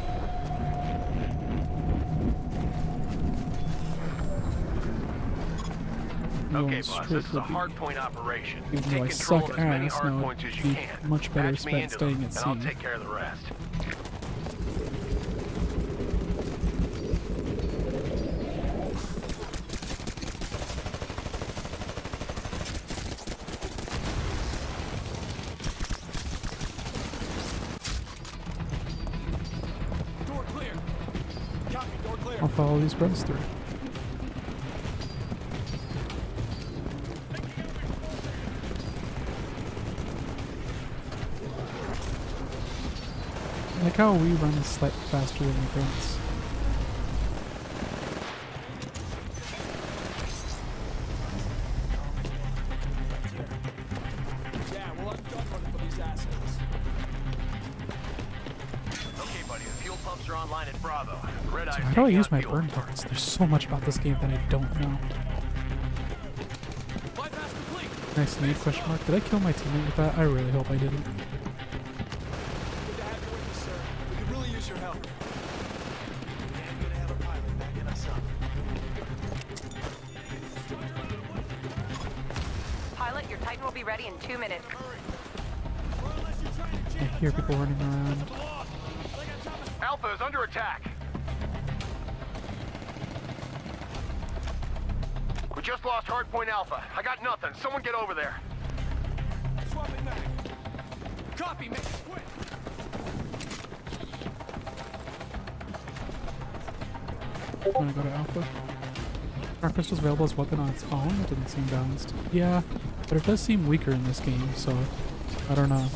Okay, boss, this is a hardpoint operation. Even though I Take control suck of as many ass, now hardpoints as you it'd can. be much better Patch me spent into staying them, at and I'll sea. take care of the rest. Door clear. Copy, door clear. I'll follow these bros through. I like how we run slightly faster than the grunts. Yeah, well, I'm done running for these assholes. Okay, buddy, the fuel pumps are online at Bravo. Red Eye's So how do I taking use out my fuel. burn targets? There's so much about this game that I don't know. Bypass complete. Nice need, question mark. Did I kill my teammate with that? I really hope I didn't. Good to have you with us, sir. We could really use your help. And gonna have a pilot backing us up. Pilot, your Titan will be ready in 2 minutes. I hear people running around. Alpha is under attack. We just lost Hardpoint Alpha. I got nothing. Someone get over there. Swapping back. Copy, make it quick. I'm gonna go to Alpha. Are crystals available as weapon on its own? It didn't seem balanced. Yeah, but it does seem weaker in this game, so I don't know.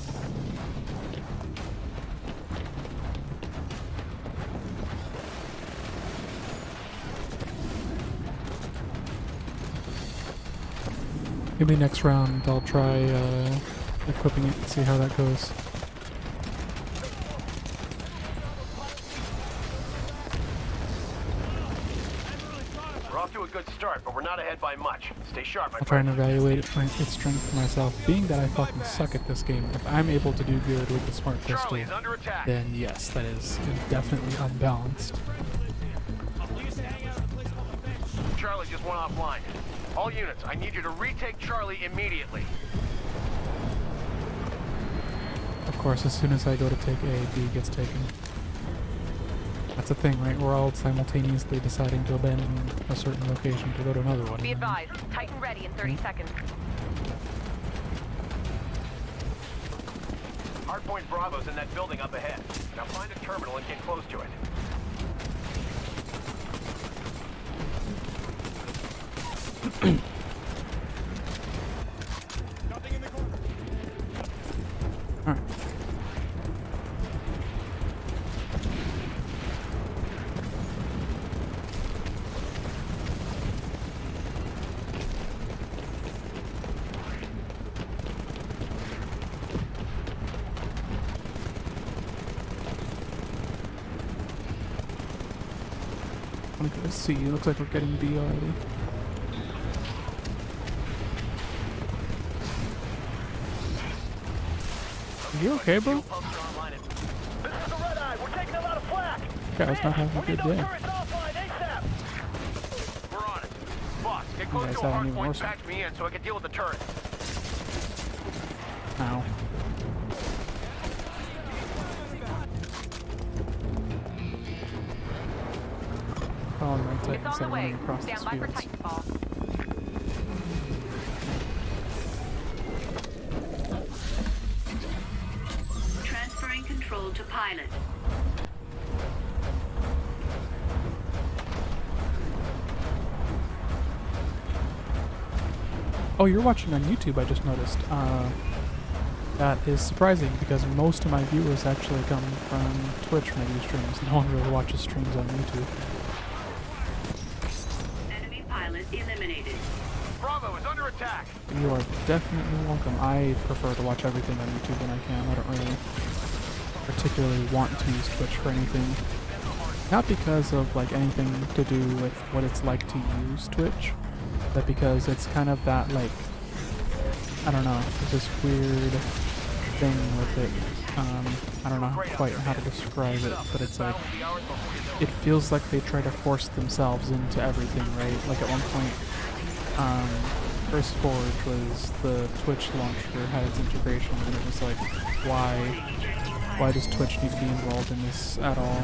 Maybe next round I'll try equipping it and see how that goes. We're off to a good start, but we're not ahead by much. Stay sharp, my I'll try friend. and evaluate its strength for myself. Being that I fucking suck at this game, if I'm able to do good with the smart pistol, Charlie is under attack. then yes, that is definitely unbalanced. Charlie just went offline. All units, I need you to retake Charlie immediately. Of course, as soon as I go to take A, B gets taken. That's a thing, right? We're all simultaneously deciding to abandon a certain location to go to another one. Be advised, Titan ready in 30 seconds. Hardpoint Bravo's in that building up ahead. Now find a terminal and get close to it. Nothing in the corner. Alright. I'm gonna go C. Looks like we're getting B already. Are you okay, bro? Pumps are online at... This is the Red Eye. We're taking a lot of flak. Guy's not having a We need good those day. turrets offline ASAP. We're on it. Boss, get close guys to a having even hardpoint worse. and patch me in so I can deal with the turret. Ow. Following my It's Titan on the running way. across Stand this by for field. Titanfall. Transferring control to pilot. Oh, you're watching on YouTube, I just noticed. That is surprising because most of my viewers actually come from Twitch when I do streams. No one really watches streams on YouTube. Enemy pilot eliminated. Bravo is under attack. You are definitely welcome. I prefer to watch everything on YouTube when I can. I don't really particularly want to use Twitch for anything. Not because of like anything to do with what it's like to use Twitch, but because it's kind of that like, I don't know, there's this weird thing with it. I don't know quite how to describe it, but it's like, it feels like they try to force themselves into everything, right? Like at one point, First Forge was the Twitch launcher, had its integration, and it was like, why does Twitch need to be involved in this at all?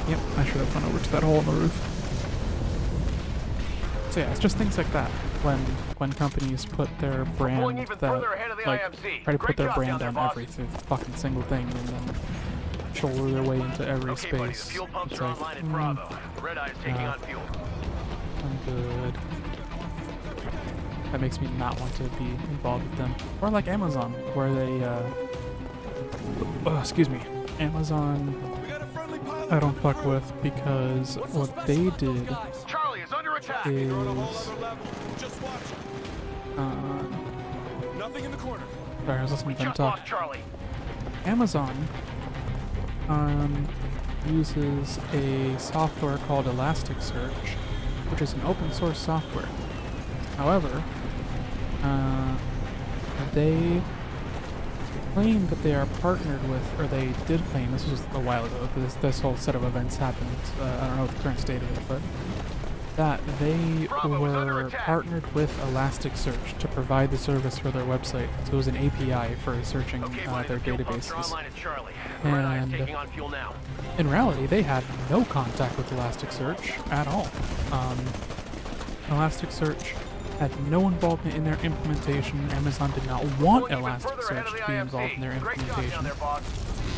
Yep, I should have gone over to that hole in the roof. So yeah, it's just things like that. When companies put their brand even that, further ahead of the like, IMC. try to put Great their job brand down on there, boss. every fucking single thing, and then shoulder their way into every Okay, buddy, the space. fuel pumps It's are like, online in Bravo. Red Eye is taking on fuel. I'm good. That makes me not want to be involved with them. Or like Amazon, where they, excuse me, Amazon I don't fuck with because what they did Charlie is under attack. is, Nothing in the corner. sorry, I was listening to them Just talk. lost Charlie. Amazon uses a software called Elasticsearch, which is an open source software. However, they claim that they are partnered with, or they did claim, this was a while ago, this whole set of events happened, I don't know what the current state of it, but that they were partnered with Elasticsearch to provide the service for their website. So it was an API for searching their databases. And in reality, they had no contact with Elasticsearch at all. Elasticsearch had no involvement in their implementation. Amazon did not want Elasticsearch to be involved in their implementation.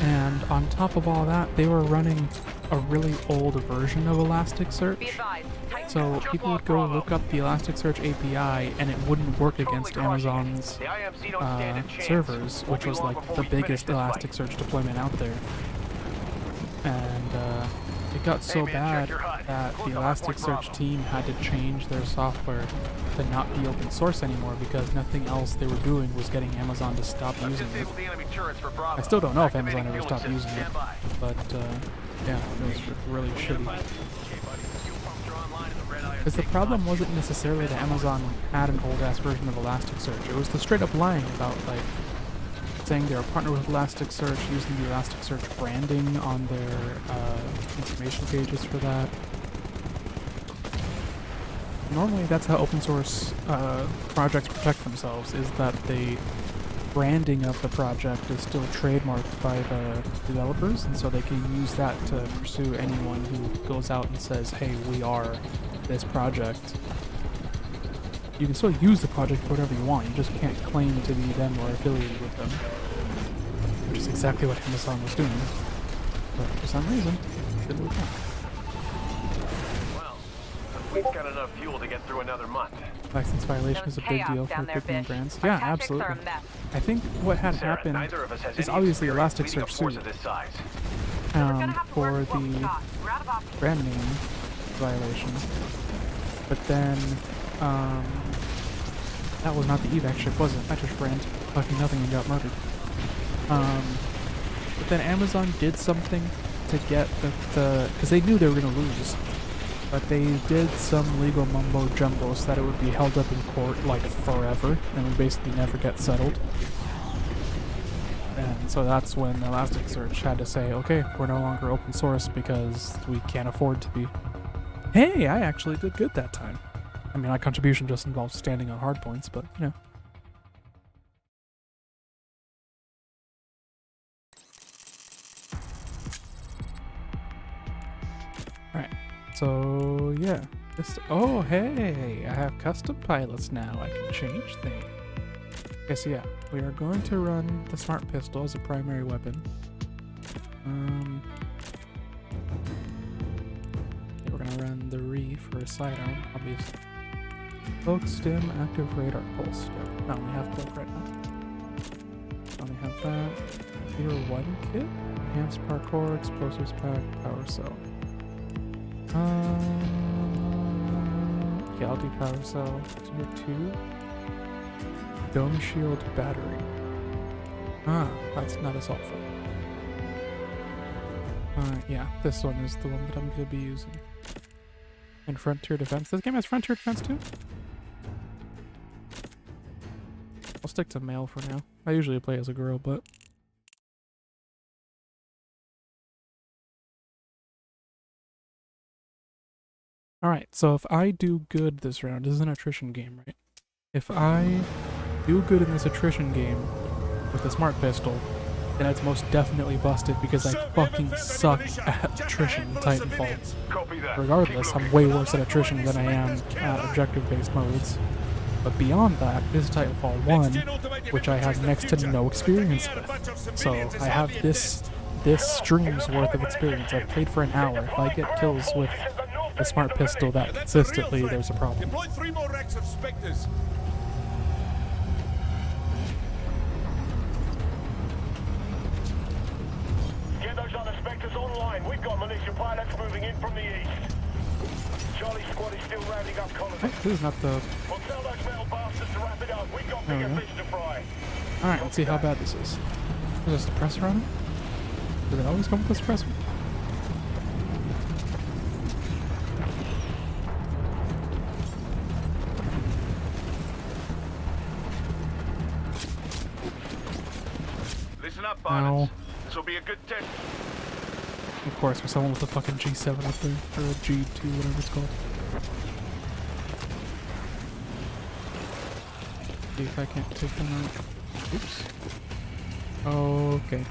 And on top of all that, they were running a really old version of Elasticsearch. So people would go look up the Elasticsearch API and it wouldn't work against Amazon's servers, which was like the biggest Elasticsearch deployment out there. And it got so bad that the Elasticsearch team had to change their software to not be open source anymore because nothing else they were doing was getting Amazon to stop using it. I still don't know if Amazon ever stopped using it, but yeah, it was really shitty. Because the problem wasn't necessarily that Amazon had an old-ass version of Elasticsearch. It was the straight-up lying about, like, saying they were partnered with Elasticsearch, using the Elasticsearch branding on their information pages for that. Normally, that's how open source projects protect themselves, is that the branding of the project is still trademarked by the developers, and so they can use that to pursue anyone who goes out and says, hey, we are this project. You can still use the project for whatever you want, you just can't claim to be them or affiliated with them. Which is exactly what Amazon was doing. But for some reason, it didn't work out. Well, we've got enough fuel to get through another month. License violation is a big deal for big name brands. Yeah, absolutely. I think what had happened is obviously Elasticsearch sued for the brand name violation. But then, that was not the evac ship, was it? That just ran to fucking nothing and got murdered. But then Amazon did something to get because they knew they were going to lose. But they did some legal mumbo jumbo so that it would be held up in court like forever and would basically never get settled. And so that's when Elasticsearch had to say, okay, we're no longer open source because we can't afford to be. Hey, I actually did good that time. I mean, my contribution just involves standing on hard points, but, you know. Alright, so, yeah. Oh, hey, I have custom pilots now. I can change things. Okay, so yeah, we are going to run the smart pistol as a primary weapon. We're gonna run the Re for a sidearm, obviously. Cloak, stim, active radar, pulse stim. I only have cloak right now. Only have that. Tier 1 kit. Enhanced parkour, explosives pack, power cell. Yeah, I'll do power cell. Tier 2. Dome shield battery. Ah, that's not as helpful. Yeah, this one is the one that I'm going to be using. And Frontier Defense. This game has Frontier Defense too? I'll stick to male for now. I usually play as a girl, but... Alright, so if I do good this round, this is an attrition game, right? If I do good in this attrition game with the smart pistol, then it's most definitely busted because I fucking suck at attrition in Titanfall. Regardless, I'm way worse at attrition than I am at objective-based modes. But beyond that, this is Titanfall 1, which I have next to no experience with. So I have this this stream's worth of experience. I've played for an hour. If I get kills with the smart pistol that consistently, there's a problem. Deploy 3 more racks of Spectres. Get those other Spectres online. We've got militia pilots moving in from the east. Charlie squad is still rounding up colonists. Oh, this is not the... We'll tell those metal bastards to wrap it up. We've got bigger fish to fry. Alright, let's see how bad this is. Is there a suppressor on it? Does it always come with a suppressor? Listen up, pilots. This will be a good test. Of course, there's someone with a fucking G7 up there, or a G2, whatever it's called. See if I can't take them out. Oops. Okay.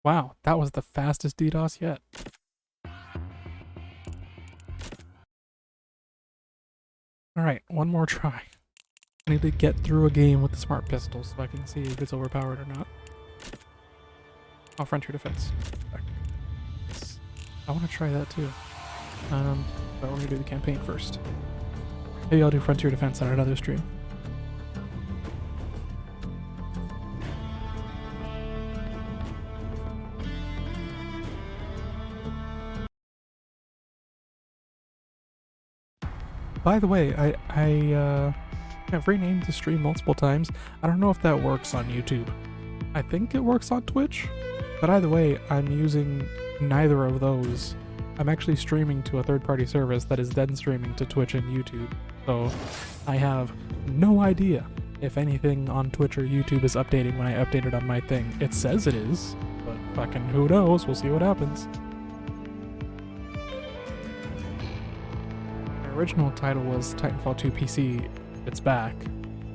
Wow, that was the fastest DDoS yet. Alright, one more try. I need to get through a game with the smart pistol so I can see if it's overpowered or not. Oh, Frontier Defense. Yes. I want to try that too. But we're going to do the campaign first. Maybe I'll do Frontier Defense on another stream. By the way, I have renamed the stream multiple times. I don't know if that works on YouTube. I think it works on Twitch, but either way, I'm using neither of those. I'm actually streaming to a third-party service that is then streaming to Twitch and YouTube. So I have no idea if anything on Twitch or YouTube is updating when I update it on my thing. It says it is, but fucking who knows? We'll see what happens. Original title was Titanfall 2 PC, it's back,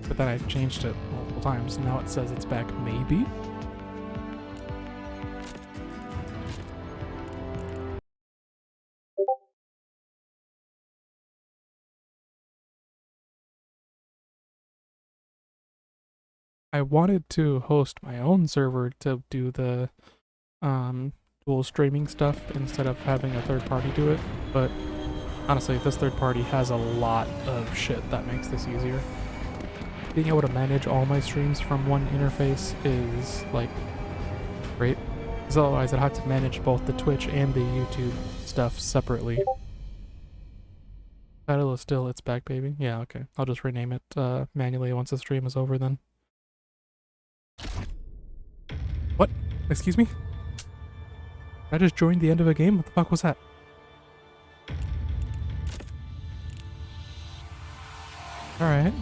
but then I changed it multiple times, and now it says it's back maybe? I wanted to host my own server to do the dual streaming stuff instead of having a third party do it, but honestly, this third party has a lot of shit that makes this easier. Being able to manage all my streams from one interface is, like, great. Because otherwise I'd have to manage both the Twitch and the YouTube stuff separately. Title is still It's Back Baby? Yeah, okay. I'll just rename it manually once the stream is over then. What? Excuse me? I just joined the end of a game? What the fuck was that? Alright.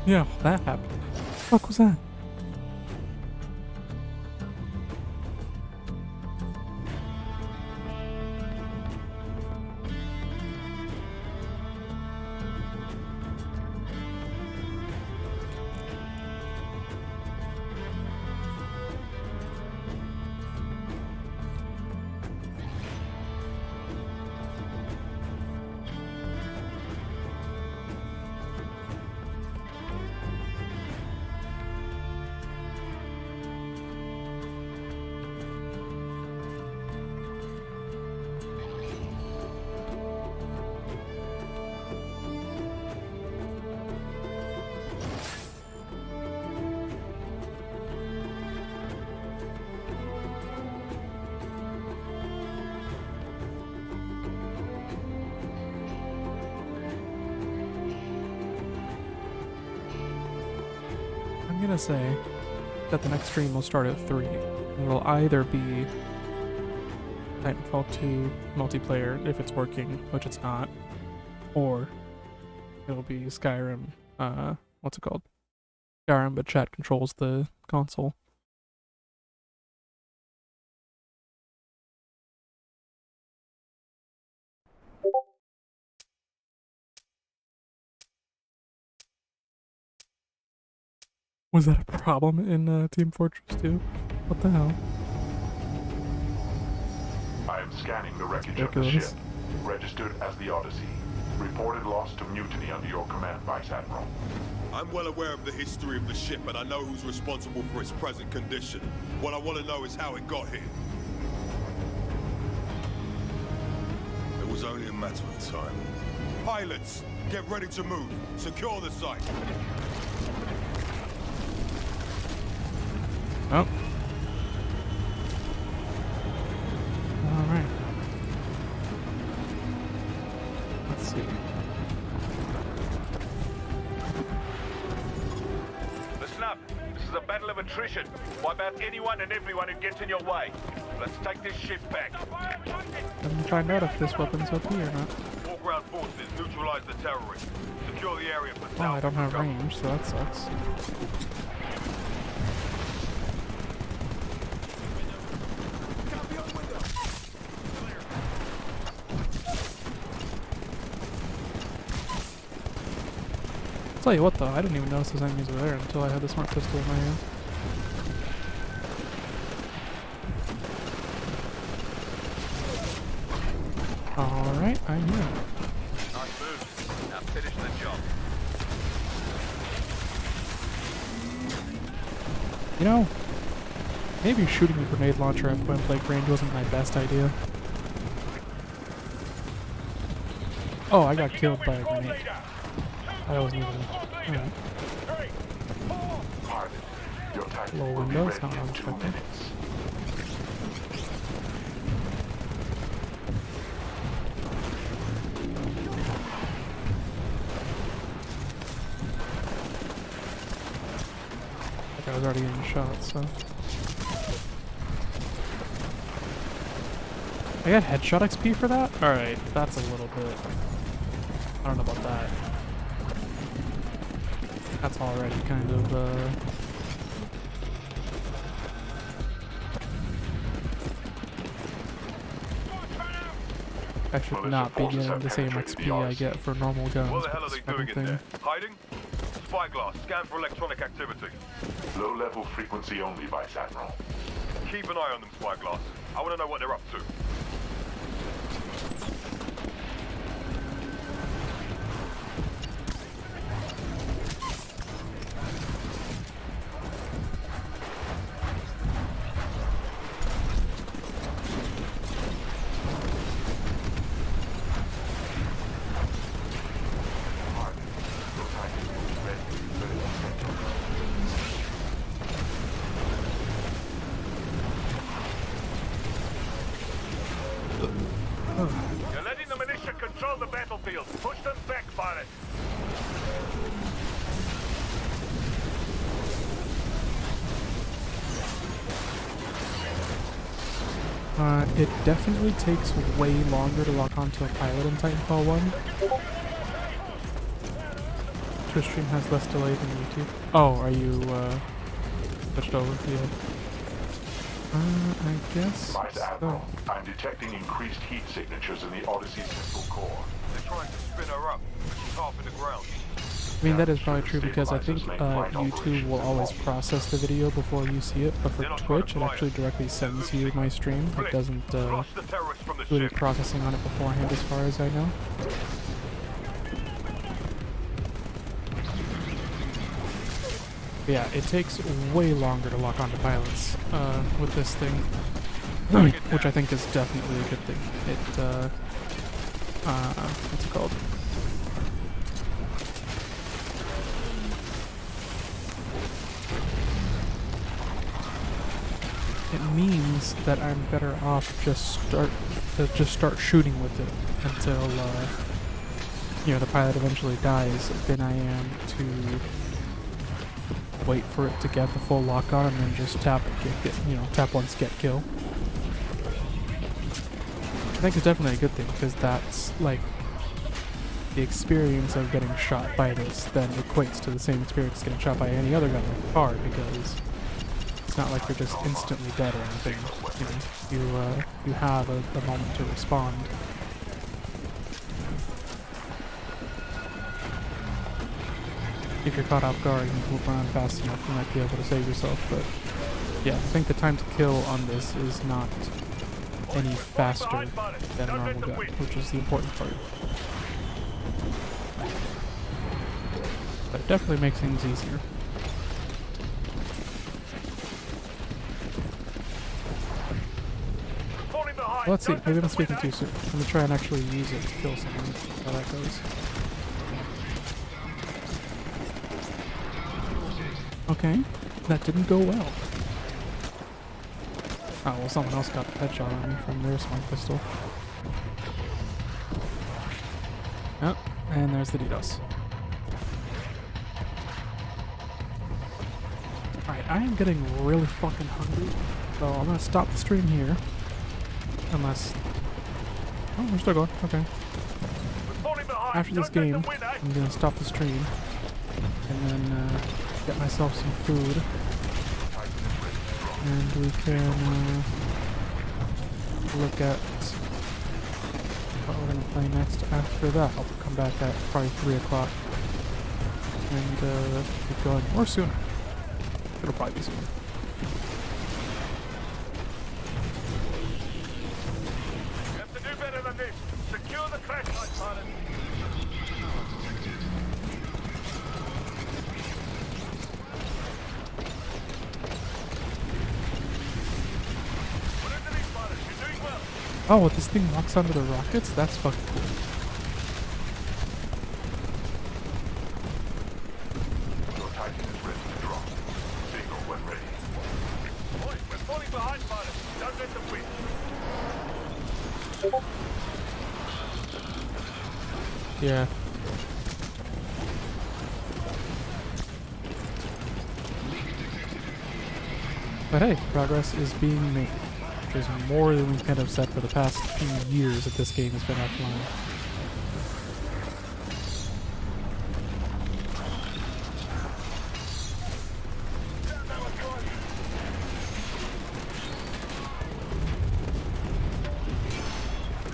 Yeah, that happened. What the fuck was that? I'm gonna say that the next stream will start at 3. It'll either be Titanfall 2 multiplayer if it's working, which it's not, or it'll be Skyrim, what's it called? Skyrim, but chat controls the console. Was that a problem in Team Fortress 2? What the hell? I am scanning the wreckage of the ship, registered as the Odyssey. Reported loss to mutiny under your command, Vice Admiral. I'm well aware of the history of the ship, and I know who's responsible for its present condition. What I want to know is how it got here. It was only a matter of time. Pilots, get ready to move. Secure the site. Oh. Alright. Let's see. Listen up. This is a battle of attrition. Wipe out anyone and everyone who gets in your way. Let's take this ship back. Let me find out if this weapon's OP or not. All ground forces neutralize the terrorists. Secure the area for Oh, I don't have recovery. range, so that sucks. Tell you what though, I didn't even notice those enemies were there until I had the smart pistol in my hand. Alright, I'm here. Nice move. Now finish the job. You know, maybe shooting a grenade launcher at point blank range wasn't my best idea. Oh, I got killed by a grenade. I wasn't even... Alright. Pilot, your Titan Low will be windows, ready not what I in was 2 expecting. minutes. I was already getting shot, so... I got headshot XP for that? Alright, that's a little bit... I don't know about that. That's already kind of, I should not be getting the same XP I get for normal guns. What the hell with are this they doing fucking in there? thing. Hiding? Spyglass. Scan for electronic activity. Low-level frequency only, Vice Admiral. Keep an eye on them, Spyglass. I want to know what they're up to. You're letting the militia control the battlefield. Push them back, pilot. It definitely takes way longer to lock onto a pilot in Titanfall 1. Twitch stream has less delay than YouTube. Oh, are you, switched over? Yeah. I guess Vice so. Admiral, I'm detecting increased heat signatures in the Odyssey's missile core. They're trying to spin her up. She's half in the ground. I mean, that is probably true because I think YouTube will always process the video before you see it, but for Twitch, it actually directly sends you my stream. It doesn't Flush the terrorists from the do any ship. processing on it beforehand, as far as I know. But yeah, it takes way longer to lock onto pilots with this thing, which I think is definitely a good thing. It, what's it called? It means that I'm better off just start shooting with it until you know, the pilot eventually dies than I am to wait for it to get the full lock on and then just tap tap once, get kill. I think it's definitely a good thing because that's like the experience of getting shot by this then equates to the same experience getting shot by any other gun in the car because it's not like you're just instantly dead or anything. You know, you have a moment to respond. If you're caught off guard and you move around fast enough, you might be able to save yourself. But yeah, I think the time to kill on this is not any faster than a normal gun, which is the important part. But it definitely makes things easier. Falling behind. Let's see, Don't maybe I'm miss the speaking too soon. Let me try and actually use it to kill someone. See how that goes. Okay, that didn't go well. Oh, well, someone else got the headshot on me from their smart pistol. Oh, and there's the DDoS. Alright, I am getting really fucking hungry, so I'm gonna stop the stream here. Unless... Oh, we're still going. Okay. Falling behind. After this Don't game, let them win, eh? I'm gonna stop the stream and then get myself some food. And we can look at what we're gonna play next after that. I'll come back at probably 3 o'clock and keep going, or sooner. It'll probably be sooner. You have to do better than this. Secure the crash site, pilot. We're underneath, pilot. You're doing well. Oh, this thing walks onto the rockets? That's fucking cool. Your Titan is ready to drop. Signal when ready. Boys, we're falling behind, pilot. Don't let them win. Yeah. But hey, progress is being made. There's more than we could have said for the past few years that this game has been offline.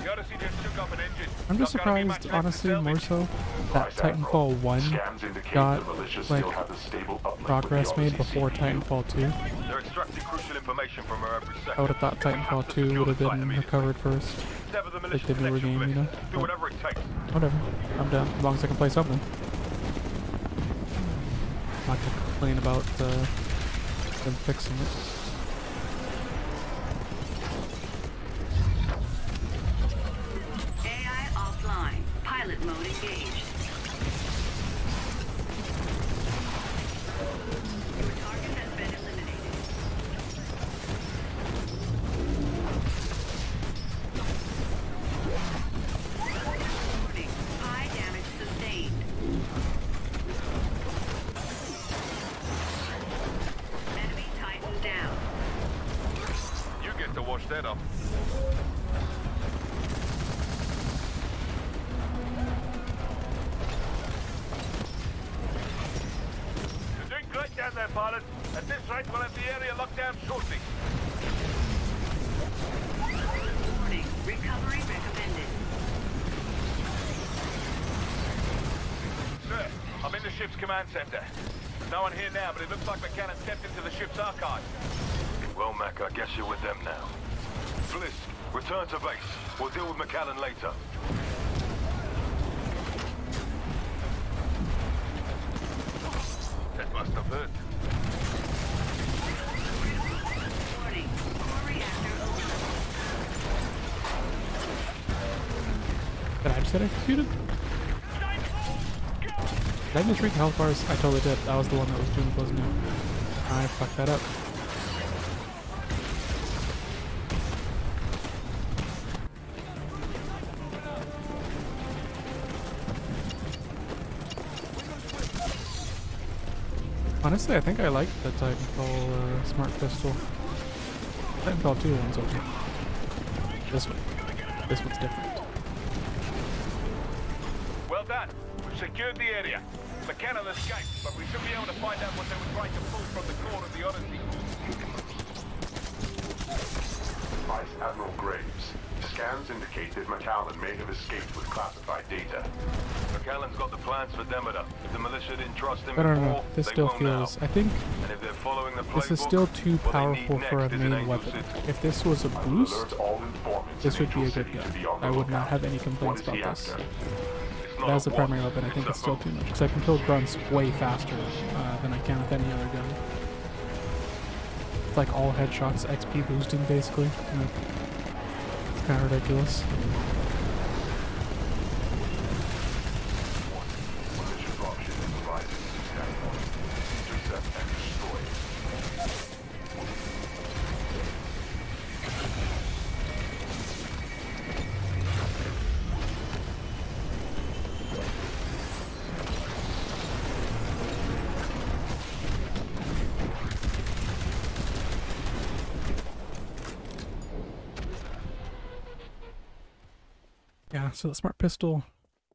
The Odyssey just took up an engine. I'm just Not gonna be surprised, much left to honestly, salvage. more so, that Rise, Admiral. Titanfall 1 Scans indicate got, the militia like, still have a stable uplink with progress the made Odyssey before CPU. Titanfall 2. They're extracting crucial information from her every second. I would have thought Titanfall 2 would have been recovered first. Sever the Like militia the newer connection game, you know? Do But whatever it takes. whatever. I'm down. As long as I can play something. Not to complain about them fixing it. AI offline. Pilot mode engaged. Your target has been eliminated. Warning. High damage sustained. Enemy Titan down. You get to wash that up. You're doing great down there, pilot. At this rate, we'll have the area locked down shortly. Warning. Recovery recommended. Sir, I'm in the ship's command center. There's no one here now, but it looks like McCann stepped into the ship's archive. Well, Mac, I guess you're with them now. Bliss, return to base. We'll deal with McCallan later. That must have hurt. Warning. Core reactor overload. Did I just get executed? Did I misread health bars? I totally did. That was the one that was doing closing out. I fucked that up. Honestly, I think I like the Titanfall smart pistol. Titanfall 2 one's okay. This one's different. Well done. We've secured the area. McCann escaped, but we should be able to find out what they were trying to pull from the core of the Odyssey. Vice Admiral Graves. Scans indicate that McAllen may have escaped with classified data. McCallan's got the plans for Demeter. If the militia didn't trust him I don't know. before, This they still will now. feels... I think And if they're following the this is playbook, still too what they need powerful for a next is an main Angel weapon. City. If this was a I will boost, alert all informants this in would be a Angel good City to gun. be on the I would not lookout. have any complaints What is he about this. after? It's But as a primary weapon, I think it's still too much, because I can kill grunts way faster than I can with any other gun. It's like all headshots XP boosting, basically. It's kind of ridiculous. Militia dropship arriving in Titanfall. Intercept and destroy it. Yeah, so the smart pistol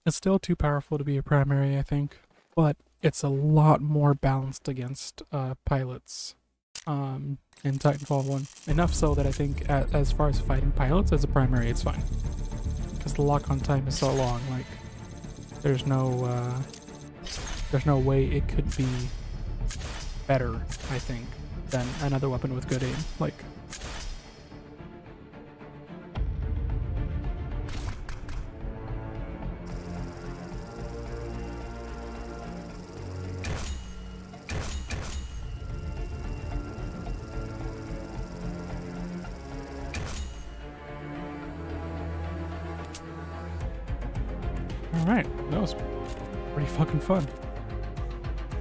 is still too powerful to be a primary, I think, but it's a lot more balanced against pilots in Titanfall 1. Enough so that I think as far as fighting pilots as a primary, it's fine. Because the lock-on time is so long, like, there's no way it could be better, I think, than another weapon with good aim. Like, alright, that was pretty fucking fun.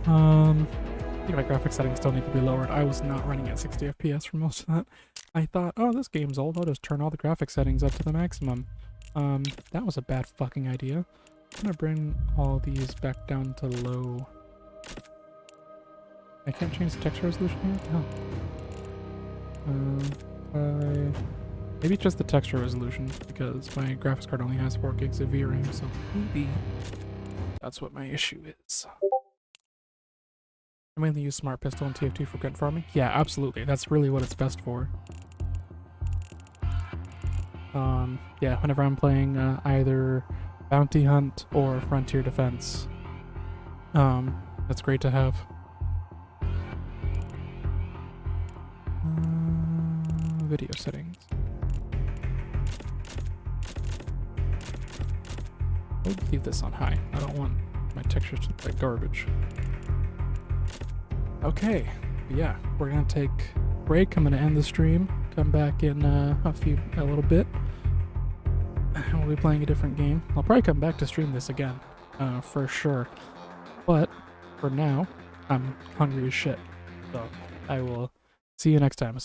I think my graphics settings still need to be lowered. I was not running at 60 FPS for most of that. I thought, oh, this game's old, I'll just turn all the graphic settings up to the maximum. That was a bad fucking idea. I'm gonna bring all these back down to low. I can't change the texture resolution here? No. Maybe it's just the texture resolution, because my graphics card only has 4 gigs of VRAM, so maybe that's what my issue is. I mainly use Smart Pistol and TF2 for grunt farming. Yeah, absolutely. That's really what it's best for. Yeah, whenever I'm playing either Bounty Hunt or Frontier Defense, that's great to have. Video settings. I'll leave this on high. I don't want my textures to look like garbage. Okay, yeah, we're gonna take a break. I'm gonna end the stream. Come back in a little bit. We'll be playing a different game. I'll probably come back to stream this again, for sure. But for now, I'm hungry as shit. So I will see you next time.